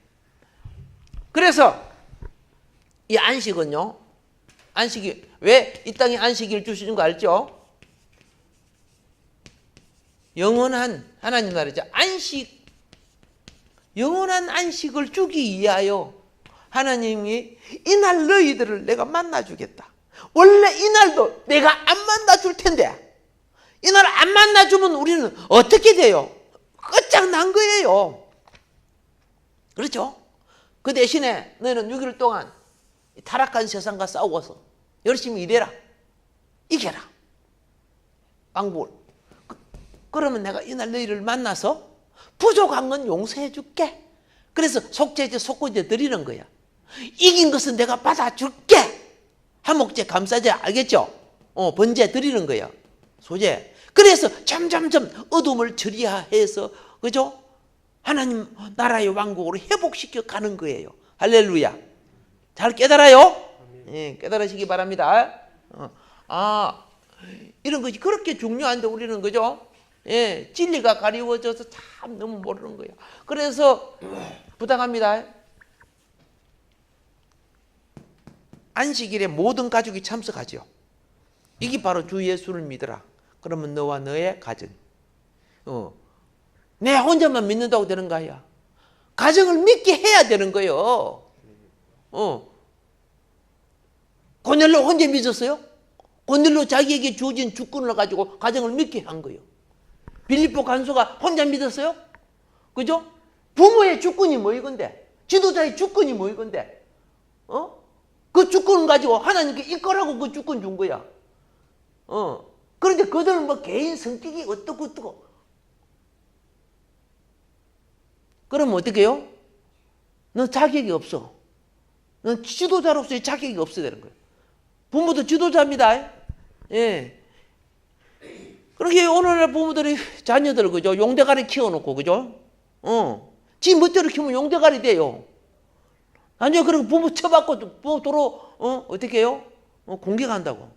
그래서 이 안식은요. 안식이 왜 이 땅에 안식일 주시는 거 알죠? 영원한 하나님 나라죠. 안식 영원한 안식을 주기 위하여 하나님이 이날 너희들을 내가 만나주겠다. 원래 이날도 내가 안 만나줄 텐데 이날 안 만나주면 우리는 어떻게 돼요? 끝장난 거예요. 그렇죠? 그 대신에 너희는 6일 동안 타락한 세상과 싸워서 열심히 일해라. 이겨라. 방법을. 그러면 내가 이날 너희를 만나서 부족한 건 용서해 줄게. 그래서 속죄제 속구제 드리는 거야. 이긴 것은 내가 받아줄게. 화목제 감사제 알겠죠? 번제 드리는 거야. 소제. 그래서 점점점 어둠을 처리해서 그죠? 하나님 나라의 왕국으로 회복시켜 가는 거예요. 할렐루야. 잘 깨달아요? 예, 깨달으시기 바랍니다. 이런 것이 그렇게 중요한데 우리는 그죠? 예, 진리가 가리워져서 참 너무 모르는 거예요. 그래서 부탁합니다. 안식일에 모든 가족이 참석하죠. 이게 바로 주 예수를 믿어라. 그러면 너와 너의 가정. 내 혼자만 믿는다고 되는 거야. 가정을 믿게 해야 되는 거예요. 고넬로 혼자 믿었어요? 고넬로 자기에게 주어진 주권을 가지고 가정을 믿게 한 거예요. 빌립보 간수가 혼자 믿었어요? 그죠? 부모의 주권이 뭐이건데? 지도자의 주권이 뭐이건데? 그 주권을 가지고 하나님께 이끌라고 그 주권 준 거야. 그런데 그들은 뭐 개인 성격이 어떻고. 그러면 어떻게 해요? 넌 자격이 없어. 넌 지도자로서의 자격이 없어야 되는 거예요. 부모도 지도자입니다. 예. 그렇게 오늘날 부모들이 자녀들 그죠? 용대가리 키워놓고 그죠? 지 멋대로 키우면 용대가리 돼요. 아니요, 그리고 부모 쳐받고 부모 도로 어떻게 해요? 공격한다고.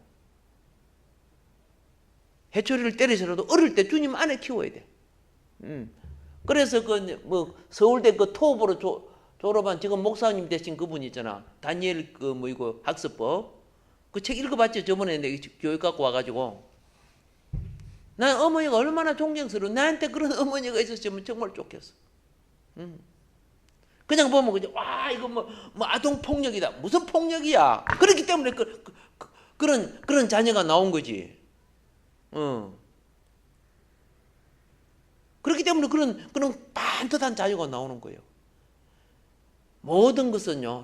해초리를 때리서라도 어릴 때 주님 안에 키워야 돼. 그래서 그 뭐 서울대 그 토업으로 졸업한 지금 목사님 되신 그분 있잖아. 다니엘 그 뭐 이거 학습법 그 책 읽어봤죠? 저번에 내 교육 갖고 와가지고. 난 어머니가 얼마나 존경스러워. 나한테 그런 어머니가 있었으면 정말 좋겠어. 그냥 보면 그죠? 와 이거 뭐 아동 폭력이다. 무슨 폭력이야? 그렇기 때문에 그런 자녀가 나온 거지. 그렇기 때문에 그런 반듯한 자녀가 나오는 거예요. 모든 것은요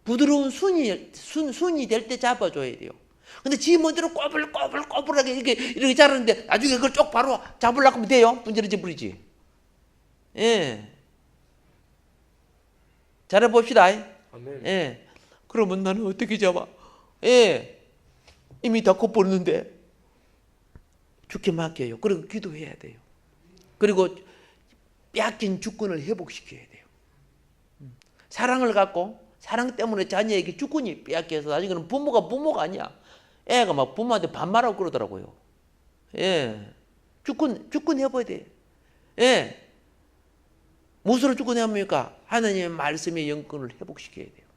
부드러운 순이 될 때 잡아줘야 돼요. 근데 지 멋대로 꼬불꼬불하게 이렇게 자르는데 나중에 그걸 쪽 바로 잡으려고 하면 돼요? 분절해져 버리지. 예. 잘해봅시다. 아멘. 예. 그러면 나는 어떻게 잡아? 예. 이미 다 겉버렸는데 죽게 맡겨요. 그리고 기도해야 돼요. 그리고 뺏긴 주권을 회복시켜야 돼요. 사랑을 갖고 사랑 때문에 자녀에게 주권이 빼앗겨서 나중에는 부모가 아니야. 애가 막 부모한테 반말하고 그러더라고요. 예. 주권 해봐야 돼. 예. 무엇으로 주권해합니까? 하나님의 말씀의 영권을 회복시켜야 돼요.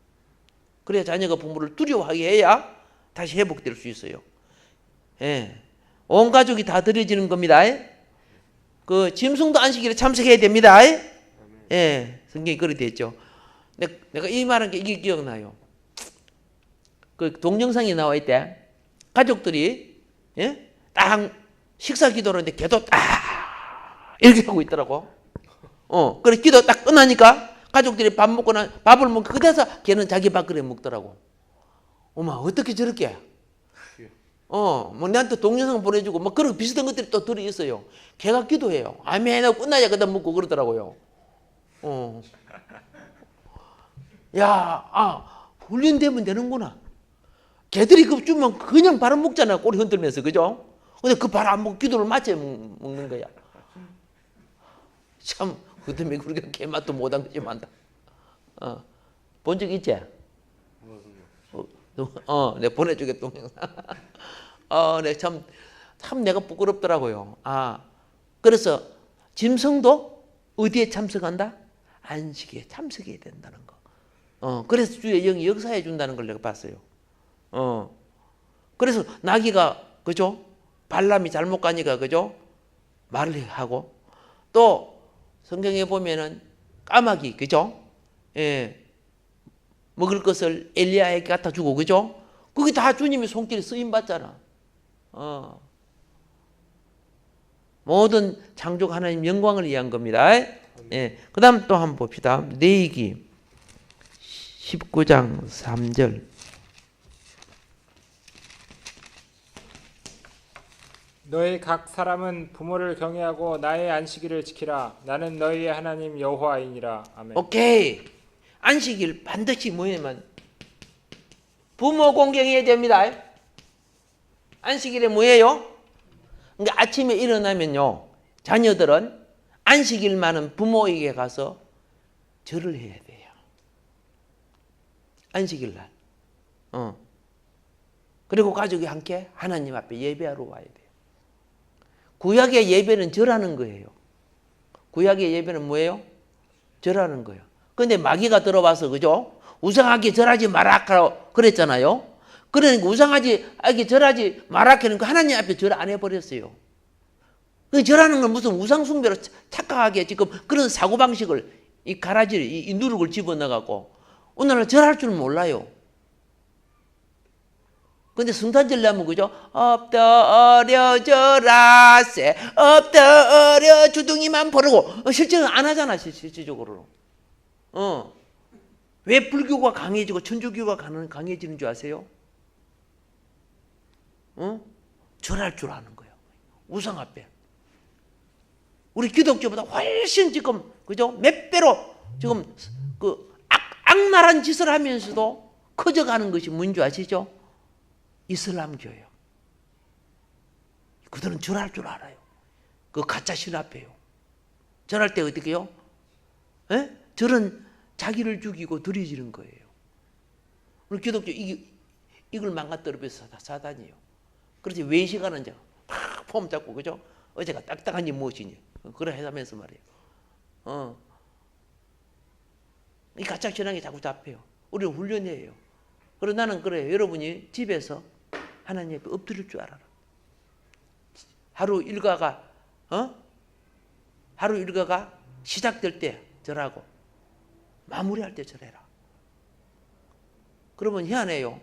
그래야 자녀가 부모를 두려워하게 해야 다시 회복될 수 있어요. 예. 온 가족이 다 드려지는 겁니다. 그 짐승도 안식일에 참석해야 됩니다. 예. 성경이 그렇게 되어 있죠. 내가 이 말한 게 이게 기억나요. 그 동영상이 나와 있대. 가족들이 예? 딱 식사 기도를 하는데 걔도 딱 이렇게 하고 있더라고. 그래 기도 딱 끝나니까 가족들이 밥을 먹고 그래서 걔는 자기 밥그릇 먹더라고. 어머 어떻게 저렇게? 뭐 나한테 동영상 보내주고 뭐 그런 비슷한 것들이 또 들어 있어요. 걔가 기도해요. 아멘 하고 끝나야 그다음 먹고 그러더라고요. 훈련되면 되는구나. 걔들이 그 주면 그냥 바로 먹잖아. 꼬리 흔들면서 그죠? 근데 그 바로 안 먹고 기도를 맞춰 먹는 거야. 참 그 때문에 우리가 개맛도 못한 거지 만다. 본 적 있지? 내가 보내주게 동영상. 내가 참 내가 부끄럽더라고요. 그래서 짐승도 어디에 참석한다? 안식에 참석해야 된다는 거. 그래서 주의 영이 역사해 준다는 걸 내가 봤어요. 그래서 나귀가 그죠? 발람이 잘못 가니까 그죠? 말을 하고 또 성경에 보면은 까마귀 그죠? 예. 먹을 것을 엘리야에게 갖다 주고 그죠? 그게 다 주님의 손길에 쓰임 받잖아. 모든 창조가 하나님 영광을 위한 겁니다. 예. 그다음 또 한번 봅시다. 레위기 19장 3절. 너희 각 사람은 부모를 경외하고 나의 안식일을 지키라. 나는 너희의 하나님 여호와이니라. 아멘. 오케이. 안식일 반드시 뭐냐면 부모 공경해야 됩니다. 안식일에 뭐예요? 그러니까 아침에 일어나면요, 자녀들은 안식일만은 부모에게 가서 절을 해야 돼요. 안식일 날. 그리고 가족이 함께 하나님 앞에 예배하러 와야 돼요. 구약의 예배는 절하는 거예요. 구약의 예배는 뭐예요? 절하는 거예요. 근데 마귀가 들어와서 그죠? 우상하게 절하지 마라 그랬잖아요. 그러니까 우상하게 절하지 마라 그러니까 하나님 앞에 절 안 해버렸어요. 그 절하는 건 무슨 우상 숭배로 착각하게 지금 그런 사고방식을 이 가라지를 이 누룩을 집어넣어갖고 오늘날 절할 줄 몰라요. 근데 성탄절 나면 그죠? 엎드려 절하세 엎드려 주둥이만 버르고 실제는 안 하잖아. 실질적으로는. 왜 불교가 강해지고 천주교가 강해지는 줄 아세요? 절할 줄 아는 거예요. 우상 앞에. 우리 기독교보다 훨씬 지금 그죠? 몇 배로 지금 그 악랄한 짓을 하면서도 커져가는 것이 뭔지 아시죠? 이슬람교예요. 그들은 절할 줄 알아요. 그 가짜 신 앞에요. 절할 때 어떻게 해요? 절은 자기를 죽이고 들이지는 거예요. 우리 기독교 이걸 망가뜨려서 사단이에요. 그렇지 외식하는 자, 팍 폼 잡고 그죠? 어제가 딱딱한 일 무엇이냐? 그래 해가면서 말이에요. 이 가짜 신앙이 자꾸 잡혀요. 우리는 훈련이에요. 그래서 나는 그래요. 여러분이 집에서 하나님 앞에 엎드릴 줄 알아라. 하루 일과가 시작될 때 절하고 마무리할 때 절해라. 그러면 희한해요.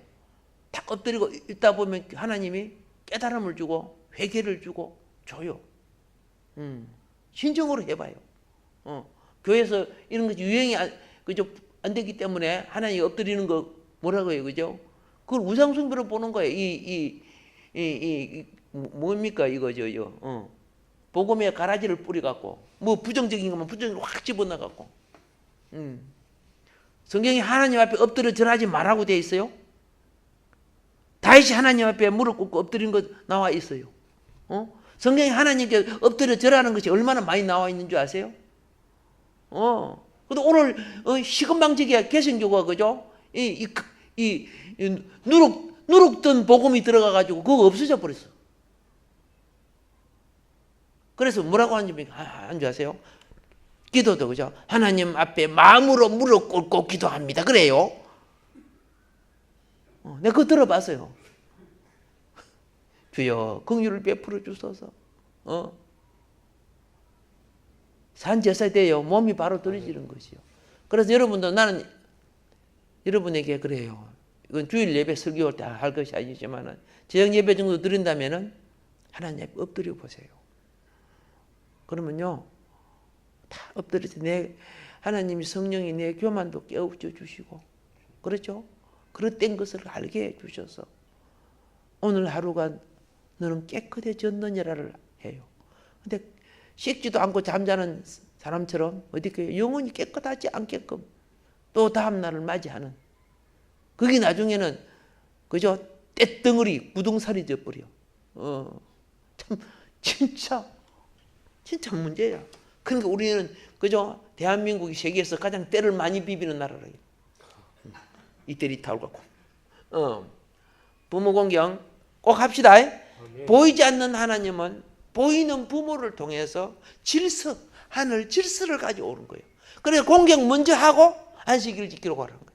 딱 엎드리고 있다 보면 하나님이 깨달음을 주고 회개를 주고 줘요. 신정으로 해봐요. 교회에서 이런 것이 유행이 안 되기 때문에 하나님 엎드리는 거 뭐라고 해요, 그죠? 그걸 우상숭배로 보는 거예요. 뭡니까 이거죠? 복음에 가라지를 뿌려갖고 뭐 부정적인 것만 부정적으로 확 집어넣어갖고. 성경에 하나님 앞에 엎드려 절하지 말라고 되어 있어요. 다윗이 하나님 앞에 무릎 꿇고 엎드린 거 나와 있어요. 성경에 하나님께 엎드려 절하는 것이 얼마나 많이 나와 있는 줄 아세요? 근데 오늘 시금방지게 개신교가 그죠? 이 누룩던 복음이 들어가가지고 그거 없어져 버렸어. 그래서 뭐라고 하는지 아세요? 기도도 그죠? 하나님 앞에 마음으로 무릎 꿇고 기도합니다. 그래요. 내가 그거 들어봤어요. 주여 긍휼을 베풀어 주소서. 산제사 돼요. 몸이 바로 들어지는 것이요. 그래서 여러분도 나는 여러분에게 그래요. 이건 주일 예배 설교할 때 할 것이 아니지만은 제형 예배 정도 드린다면은 하나님 앞에 엎드려 보세요. 그러면요 다 엎드려서 하나님이 성령이 내 교만도 깨우쳐 주시고 그렇죠? 그릇된 것을 알게 해 주셔서 오늘 하루가 너는 깨끗해졌느냐를 해요. 근데 씻지도 않고 잠자는 사람처럼 어떻게 영혼이 깨끗하지 않게끔 또 다음 날을 맞이하는 그게 나중에는 그저 떼덩어리 부동산이 되어버려. 참 진짜 문제야. 그러니까 우리는 그죠? 대한민국이 세계에서 가장 때를 많이 비비는 나라라. 이때 리타올 갖고. 부모 공경 꼭 합시다. 보이지 않는 하나님은 보이는 부모를 통해서 질서, 하늘 질서를 가져오는 거예요. 그래서 공경 먼저 하고 안식일을 지키려고 하는 거예요.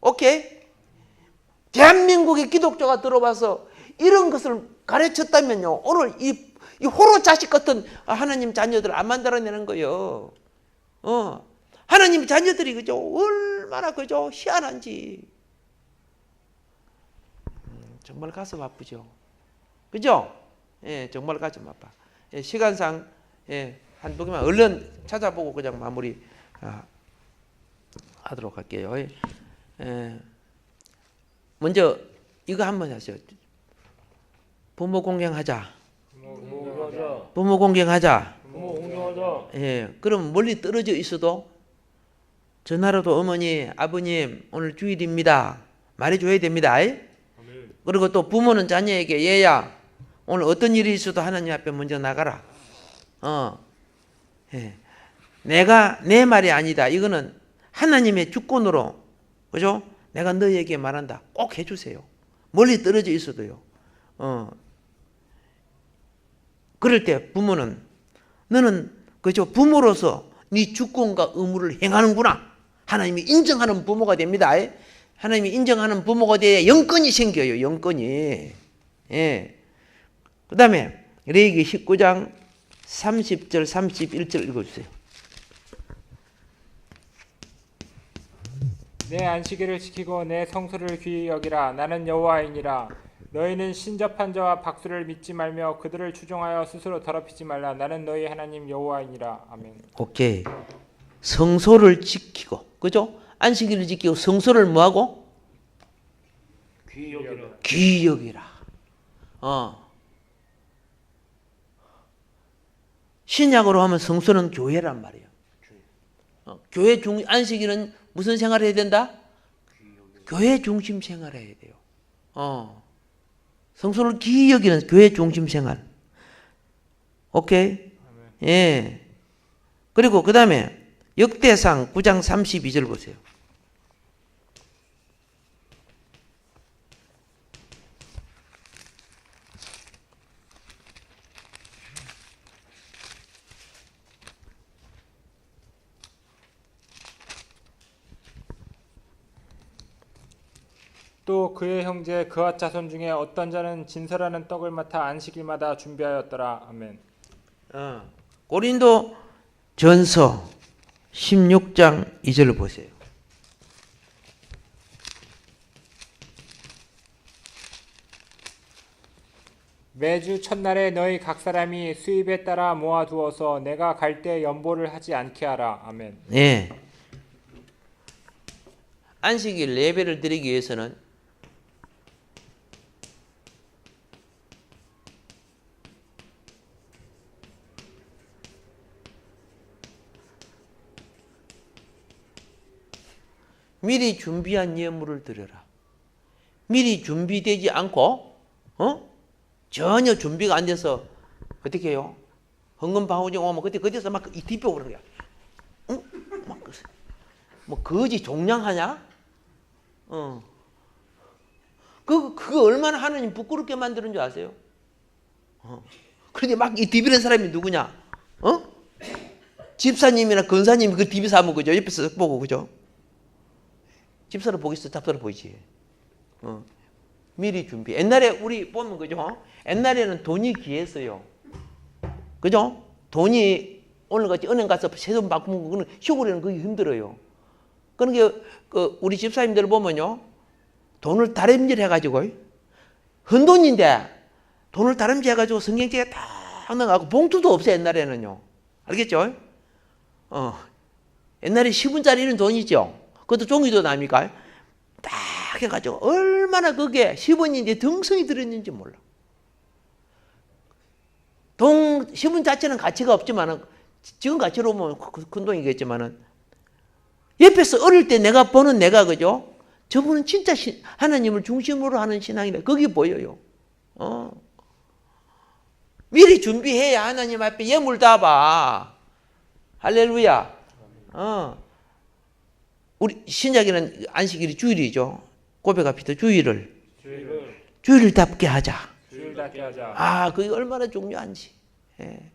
오케이? 대한민국의 기독교가 들어와서 이런 것을 가르쳤다면요, 오늘 이 호로 자식 같은 하나님 자녀들 안 만들어내는 거예요. 하나님 자녀들이 그죠? 얼마나 그죠? 희한한지. 정말 가슴 아프죠. 그죠? 예, 정말 가슴 아파. 예, 시간상 한두 개만 얼른 찾아보고 그냥 마무리 하도록 할게요. 먼저 이거 한번 하세요. 부모 공경하자. 부모 공경하자. 예, 그럼 멀리 떨어져 있어도 전화로도 어머니, 아버님 오늘 주일입니다. 말해줘야 됩니다. 그리고 또 부모는 자녀에게 얘야 오늘 어떤 일이 있어도 하나님 앞에 먼저 나가라. 예. 내가 내 말이 아니다. 이거는 하나님의 주권으로, 그죠? 내가 너에게 말한다. 꼭 해주세요. 멀리 떨어져 있어도요. 그럴 때 부모는 너는 그죠? 부모로서 네 주권과 의무를 행하는구나. 하나님이 인정하는 부모가 됩니다. 하나님이 인정하는 부모가 돼야 영권이 생겨요. 영권이. 예. 그 다음에 레위기 19장 30절 31절 읽어주세요. 내 안식일을 지키고 내 성소를 귀히 여기라. 나는 여호와이니라. 너희는 신접한 자와 박수를 믿지 말며 그들을 추종하여 스스로 더럽히지 말라. 나는 너희 하나님 여호와이니라. 아멘. 오케이. 성소를 지키고, 그죠? 안식일을 지키고 성소를 뭐하고? 귀히 여기라. 귀히 여기라. 신약으로 하면 성소는 교회란 말이에요. 교회 안식일은 무슨 생활을 해야 된다? 교회 중심 생활을 해야 돼요. 성소를 귀히 여기는 교회 중심 생활. 오케이? 예. 그리고 그 다음에 역대상 9장 32절 보세요. 또 그의 형제 그앗 자손 중에 어떤 자는 진설하는 떡을 맡아 안식일마다 준비하였더라. 아멘. 고린도 전서 16장 2절을 보세요. 매주 첫날에 너희 각 사람이 수입에 따라 모아두어서 내가 갈 때 연보를 하지 않게 하라. 아멘. 네. 안식일 예배를 드리기 위해서는 미리 준비한 예물을 드려라. 미리 준비되지 않고 전혀 준비가 안 돼서 어떻게 해요? 헌금방호정 오면 그때 거기서 막 이 뒤집어 그러는 거야. 뭐 거지 종량하냐? 그거 얼마나 하느님 부끄럽게 만드는 줄 아세요? 그런데 막 이 디비는 사람이 누구냐? 집사님이나 권사님이 그 디비 사면 그죠? 옆에서 보고 그죠? 집사로 보겠어? 잡사로 보이지? 미리 준비. 옛날에 우리 보면 그죠? 옛날에는 돈이 귀했어요. 그죠? 돈이 오늘같이 은행 가서 세돈 바꾸는 거는 시골에는 그게 힘들어요. 그러니까 우리 집사님들 보면요, 돈을 다림질 해가지고 헌돈인데 돈을 다림질 해가지고 성경책에 딱 넣어가고 봉투도 없어요. 옛날에는요. 알겠죠? 옛날에 10원짜리는 돈이죠. 그것도 종이도 납니까? 딱 해가지고 얼마나 그게 10원인데 덩성이 들었는지 몰라. 10원 자체는 가치가 없지만은 지금 가치로 보면 큰 돈이겠지만은 옆에서 어릴 때 내가 보는 내가 그죠? 저분은 진짜 하나님을 중심으로 하는 신앙이다. 그게 보여요. 미리 준비해야 하나님 앞에 예물 다봐. 할렐루야. 우리 신약에는 안식일이 주일이죠. 고백합시다. 주일답게 하자. 주일답게 하자. 아, 그게 얼마나 중요한지. 예.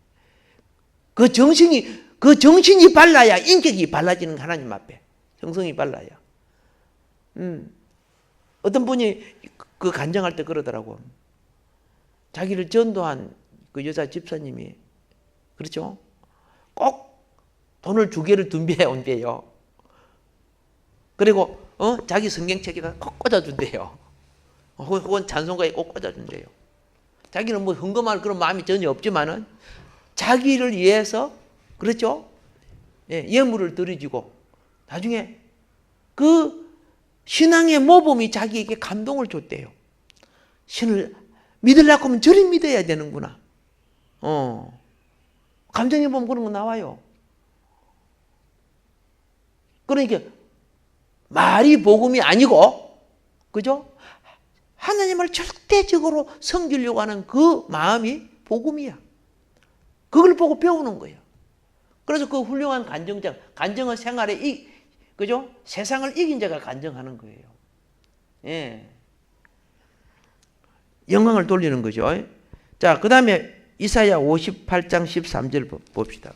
그 정신이 발라야 인격이 발라지는 하나님 앞에. 정성이 발라야. 어떤 분이 그 간증할 때 그러더라고. 자기를 전도한 그 여자 집사님이, 그렇죠? 꼭 돈을 2개를 준비해 온대요. 그리고 자기 성경책에다 꼭 꽂아준대요. 혹은 찬송가에 꼭 꽂아준대요. 자기는 뭐 헌금할 그런 마음이 전혀 없지만은 자기를 위해서, 그렇죠? 예, 예물을 드려주고 나중에 그 신앙의 모범이 자기에게 감동을 줬대요. 신을 믿으려고 하면 저리 믿어야 되는구나. 감정에 보면 그런 거 나와요. 그러니까 말이 복음이 아니고, 그죠? 하나님을 절대적으로 섬기려고 하는 그 마음이 복음이야. 그걸 보고 배우는 거예요. 그래서 그 훌륭한 간증은 생활에 그죠? 세상을 이긴 자가 간증하는 거예요. 예. 영광을 돌리는 거죠. 자, 그 다음에 이사야 58장 13절 봅시다.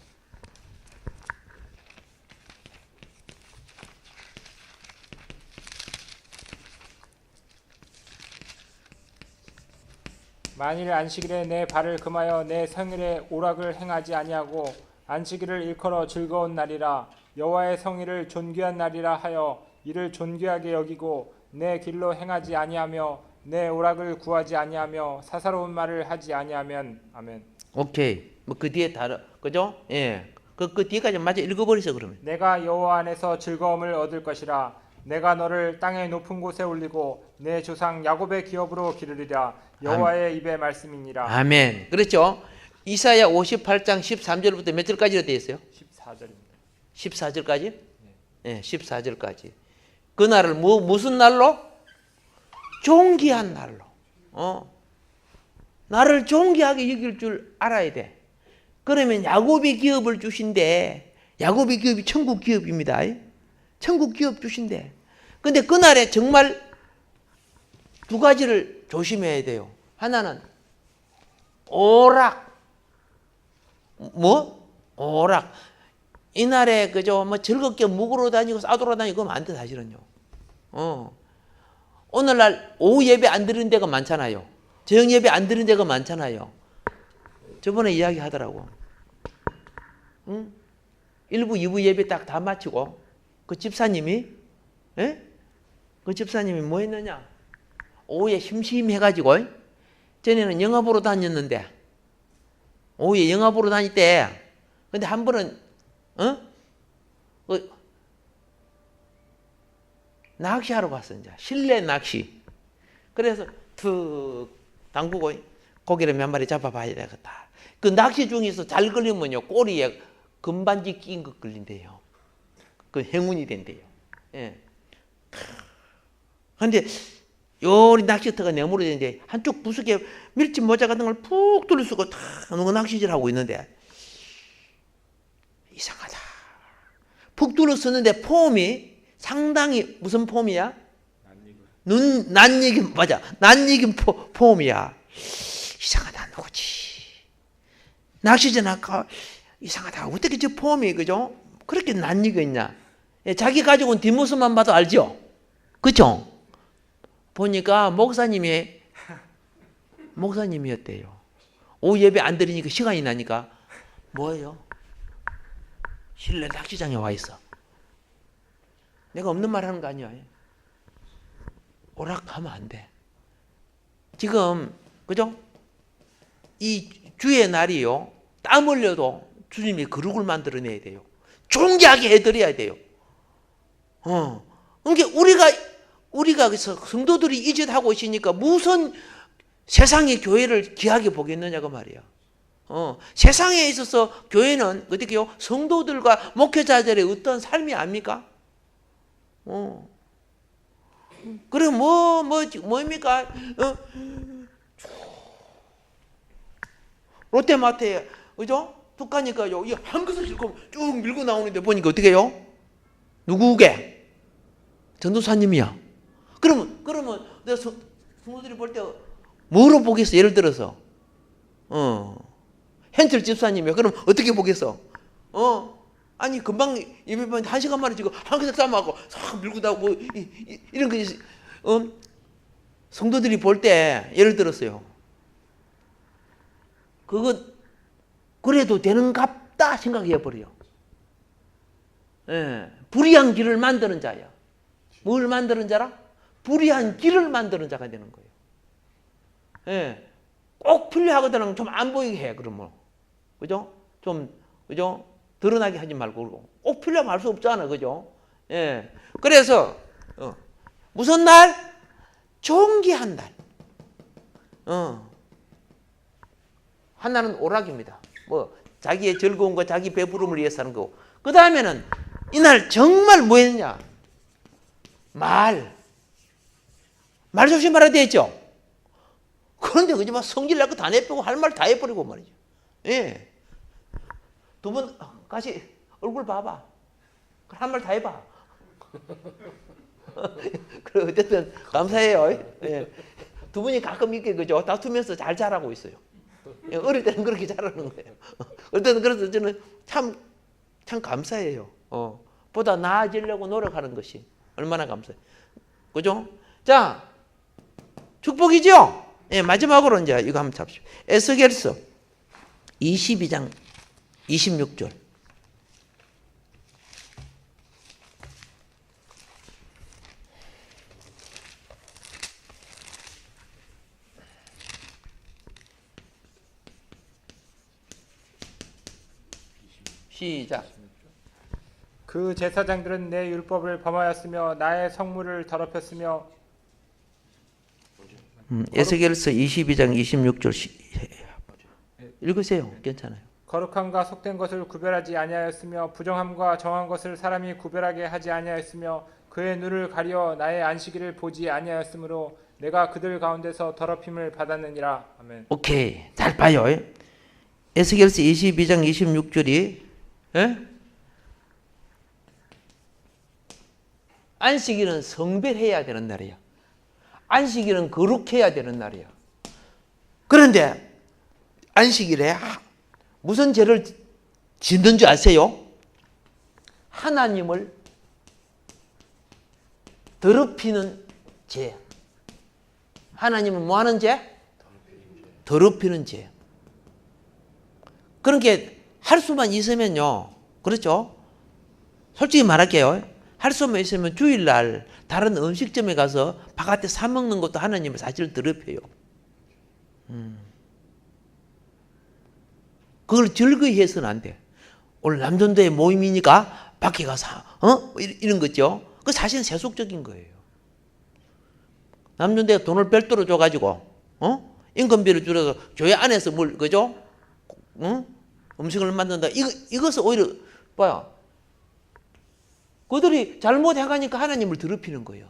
만일 안식일에 내 발을 금하여 내 성일에 오락을 행하지 아니하고 안식일을 일컬어 즐거운 날이라 여호와의 성일을 존귀한 날이라 하여 이를 존귀하게 여기고 내 길로 행하지 아니하며 내 오락을 구하지 아니하며 사사로운 말을 하지 아니하면. 아멘. 오케이. 뭐 그 뒤에 그죠? 예. 그 뒤에까지 마저 읽어버리세요, 그러면. 내가 여호와 안에서 즐거움을 얻을 것이라. 내가 너를 땅의 높은 곳에 올리고 내 조상 야곱의 기업으로 기르리라. 여호와의 입의 말씀이니라. 아멘. 그렇죠? 이사야 58장 13절부터 몇 절까지 되어 있어요? 14절입니다. 14절까지? 네, 14절까지. 그날을 무슨 날로? 존귀한 날로. 나를 존귀하게 여길 줄 알아야 돼. 그러면 야곱의 기업을 주신대. 야곱의 기업이 천국 기업입니다. 천국 기업 주신대. 근데 그날에 정말 2가지를 조심해야 돼요. 하나는 오락. 오락. 이날에 그죠? 뭐 즐겁게 묵으러 다니고 싸돌아 다니고 그러면 안 돼, 사실은요. 오늘날 오후 예배 안 드리는 데가 많잖아요. 저녁 예배 안 드리는 데가 많잖아요. 저번에 이야기 하더라고. 1부, 2부 예배 딱 다 마치고 그 집사님이 뭐 했느냐? 오후에 심심해가지고 전에는 영화 보러 다녔는데 오후에 영화 보러 다닐 때 근데 한 번은 낚시하러 갔어. 이제 실내 낚시. 그래서 툭 담그고 고기를 몇 마리 잡아봐야 되겠다. 그 낚시 중에서 잘 걸리면요 꼬리에 금반지 낀 거 걸린대요. 그 행운이 된대요. 예. 근데 요리 낚시터가 내물어지는데 한쪽 부스에 밀짚 모자 같은 걸 푹 둘러쓰고 탁 누가 낚시질 하고 있는데 이상하다. 푹 둘러쓰는데 폼이 상당히 무슨 폼이야? 낯익은 맞아. 낯익은 폼이야. 이상하다 누구지? 낚시전 아까 이상하다. 어떻게 저 폼이 그죠? 그렇게 낯익어 있냐? 자기 가지고 온 뒷모습만 봐도 알죠? 그죠? 보니까 목사님이었대요. 오후 예배 안 드리니까 시간이 나니까 뭐예요? 실내 낚시장에 와 있어. 내가 없는 말 하는 거 아니야. 오락하면 안 돼. 지금 그죠? 이 주의 날이요. 땀 흘려도 주님이 거룩을 만들어내야 돼요. 존귀하게 해드려야 돼요. 그러니까 우리가 성도들이 이 짓 하고 있으니까 무슨 세상의 교회를 귀하게 보겠느냐고 말이야. 세상에 있어서 교회는 어떻게요? 성도들과 목회자들의 어떤 삶이 아닙니까? 그럼 뭡니까? 롯데마트에 그죠? 툭 가니까요. 이 한 것을 싣고 쭉 밀고 나오는데 보니까 어떻게 해요? 누구게? 전도사님이야. 그러면 내가 성도들이 볼 때 뭐로 보겠어? 예를 들어서 hen철 집사님이야. 그럼 어떻게 보겠어? 아니 금방 예배반 1시간 만에 지금 한 그릇 삶아갖고 싹 밀고 나오고 이런 거 성도들이 볼 때 예를 들었어요. 그거 그래도 되는갑다 생각해 버려. 예, 불의한 길을 만드는 자야. 뭘 만드는 자라? 불의한 길을 만드는 자가 되는 거예요. 예, 꼭 필요하거든 좀 안 보이게 해. 그러면 그죠? 좀 그죠? 드러나게 하지 말고 꼭 필요하면 할 수 없잖아, 그죠? 예, 그래서 무슨 날? 존귀한 날. 하나는 오락입니다. 뭐 자기의 즐거움과 자기 배부름을 위해서 하는 거고. 그 다음에는 이날 정말 뭐 했냐? 말 조심하라 되죠. 그런데 그저 막 성질 나고 다 내빼고 할 말 다 해버리고 말이죠. 예. 두 분 같이 얼굴 봐봐. 한 말 다 해봐. 그래 어쨌든 감사해요. 예. 두 분이 가끔 이렇게 그죠 다투면서 잘 자라고 있어요. 예. 어릴 때는 그렇게 자라는 거예요. 어릴 때는 그래서 저는 참 감사해요. 보다 나아지려고 노력하는 것이 얼마나 감사해요. 그죠? 자, 축복이죠? 예, 마지막으로 이제 이거 한번 잡시오. 에스겔서 22장 26절. 시작. 그 제사장들은 내 율법을 범하였으며 나의 성물을 더럽혔으며 에스겔서 22장 26절 읽으세요. 괜찮아요. 거룩함과 속된 것을 구별하지 아니하였으며 부정함과 정한 것을 사람이 구별하게 하지 아니하였으며 그의 눈을 가려 나의 안식일을 보지 아니하였으므로 내가 그들 가운데서 더럽힘을 받았느니라. 아멘. 오케이. 잘 봐요. 에스겔서 22장 26절이 안식일은 성별해야 되는 날이야. 안식일은 거룩해야 되는 날이야. 그런데 안식일에 무슨 죄를 짓는 줄 아세요? 하나님을 더럽히는 죄. 하나님은 뭐 하는 죄? 더럽히는 죄. 그렇게 할 수만 있으면요. 그렇죠? 솔직히 말할게요. 할 수만 있으면 주일날 다른 음식점에 가서 바깥에 사 먹는 것도 하나님을 사실 더럽혀요. 그걸 즐거이 해서는 안 돼. 오늘 남전도의 모임이니까 밖에 가서 이런 거죠. 그 사실은 세속적인 거예요. 남전도에 돈을 별도로 줘가지고 인건비를 줄여서 교회 안에서 뭘 그죠? 음식을 만든다. 이것은 오히려 봐요. 그들이 잘못해가니까 하나님을 더럽히는 거예요.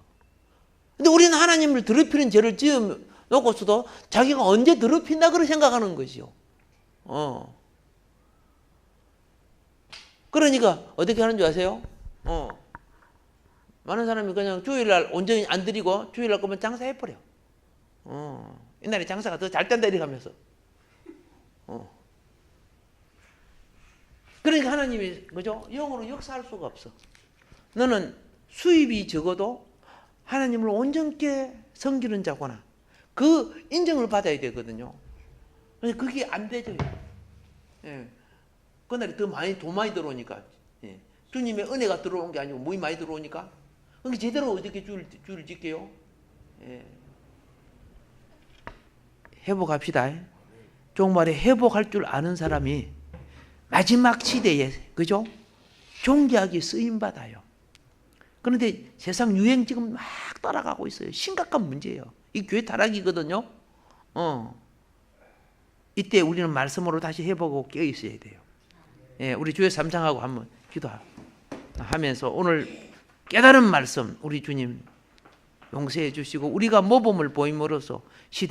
근데 우리는 하나님을 더럽히는 죄를 지어 놓고서도 자기가 언제 더럽힌다 그렇게 생각하는 것이요. 그러니까 어떻게 하는 줄 아세요? 많은 사람이 그냥 주일날 온전히 안 드리고 주일날 거면 장사해버려. 옛날에 장사가 더 잘 된다 이렇게 하면서. 그러니까 하나님이 그죠? 영으로 역사할 수가 없어. 너는 수입이 적어도 하나님을 온전케 섬기는 자거나 그 인정을 받아야 되거든요. 그게 안 되죠. 예. 그날이 더 많이 돈 많이 들어오니까 주님의 은혜가 들어오는 게 아니고 뭐이 많이 들어오니까 그러니까 제대로 어떻게 줄을 짓게요? 예. 회복합시다. 종말에 회복할 줄 아는 사람이 마지막 시대에 그죠? 존귀하게 쓰임받아요. 그런데 세상 유행 지금 막 따라가고 있어요. 심각한 문제예요. 이 교회 타락이거든요. 이때 우리는 말씀으로 다시 회복하고 깨어 있어야 돼요. 예, 우리 주의 삼창하고 한번 기도하면서 오늘 깨달은 말씀 우리 주님 용서해 주시고 우리가 모범을 보임으로써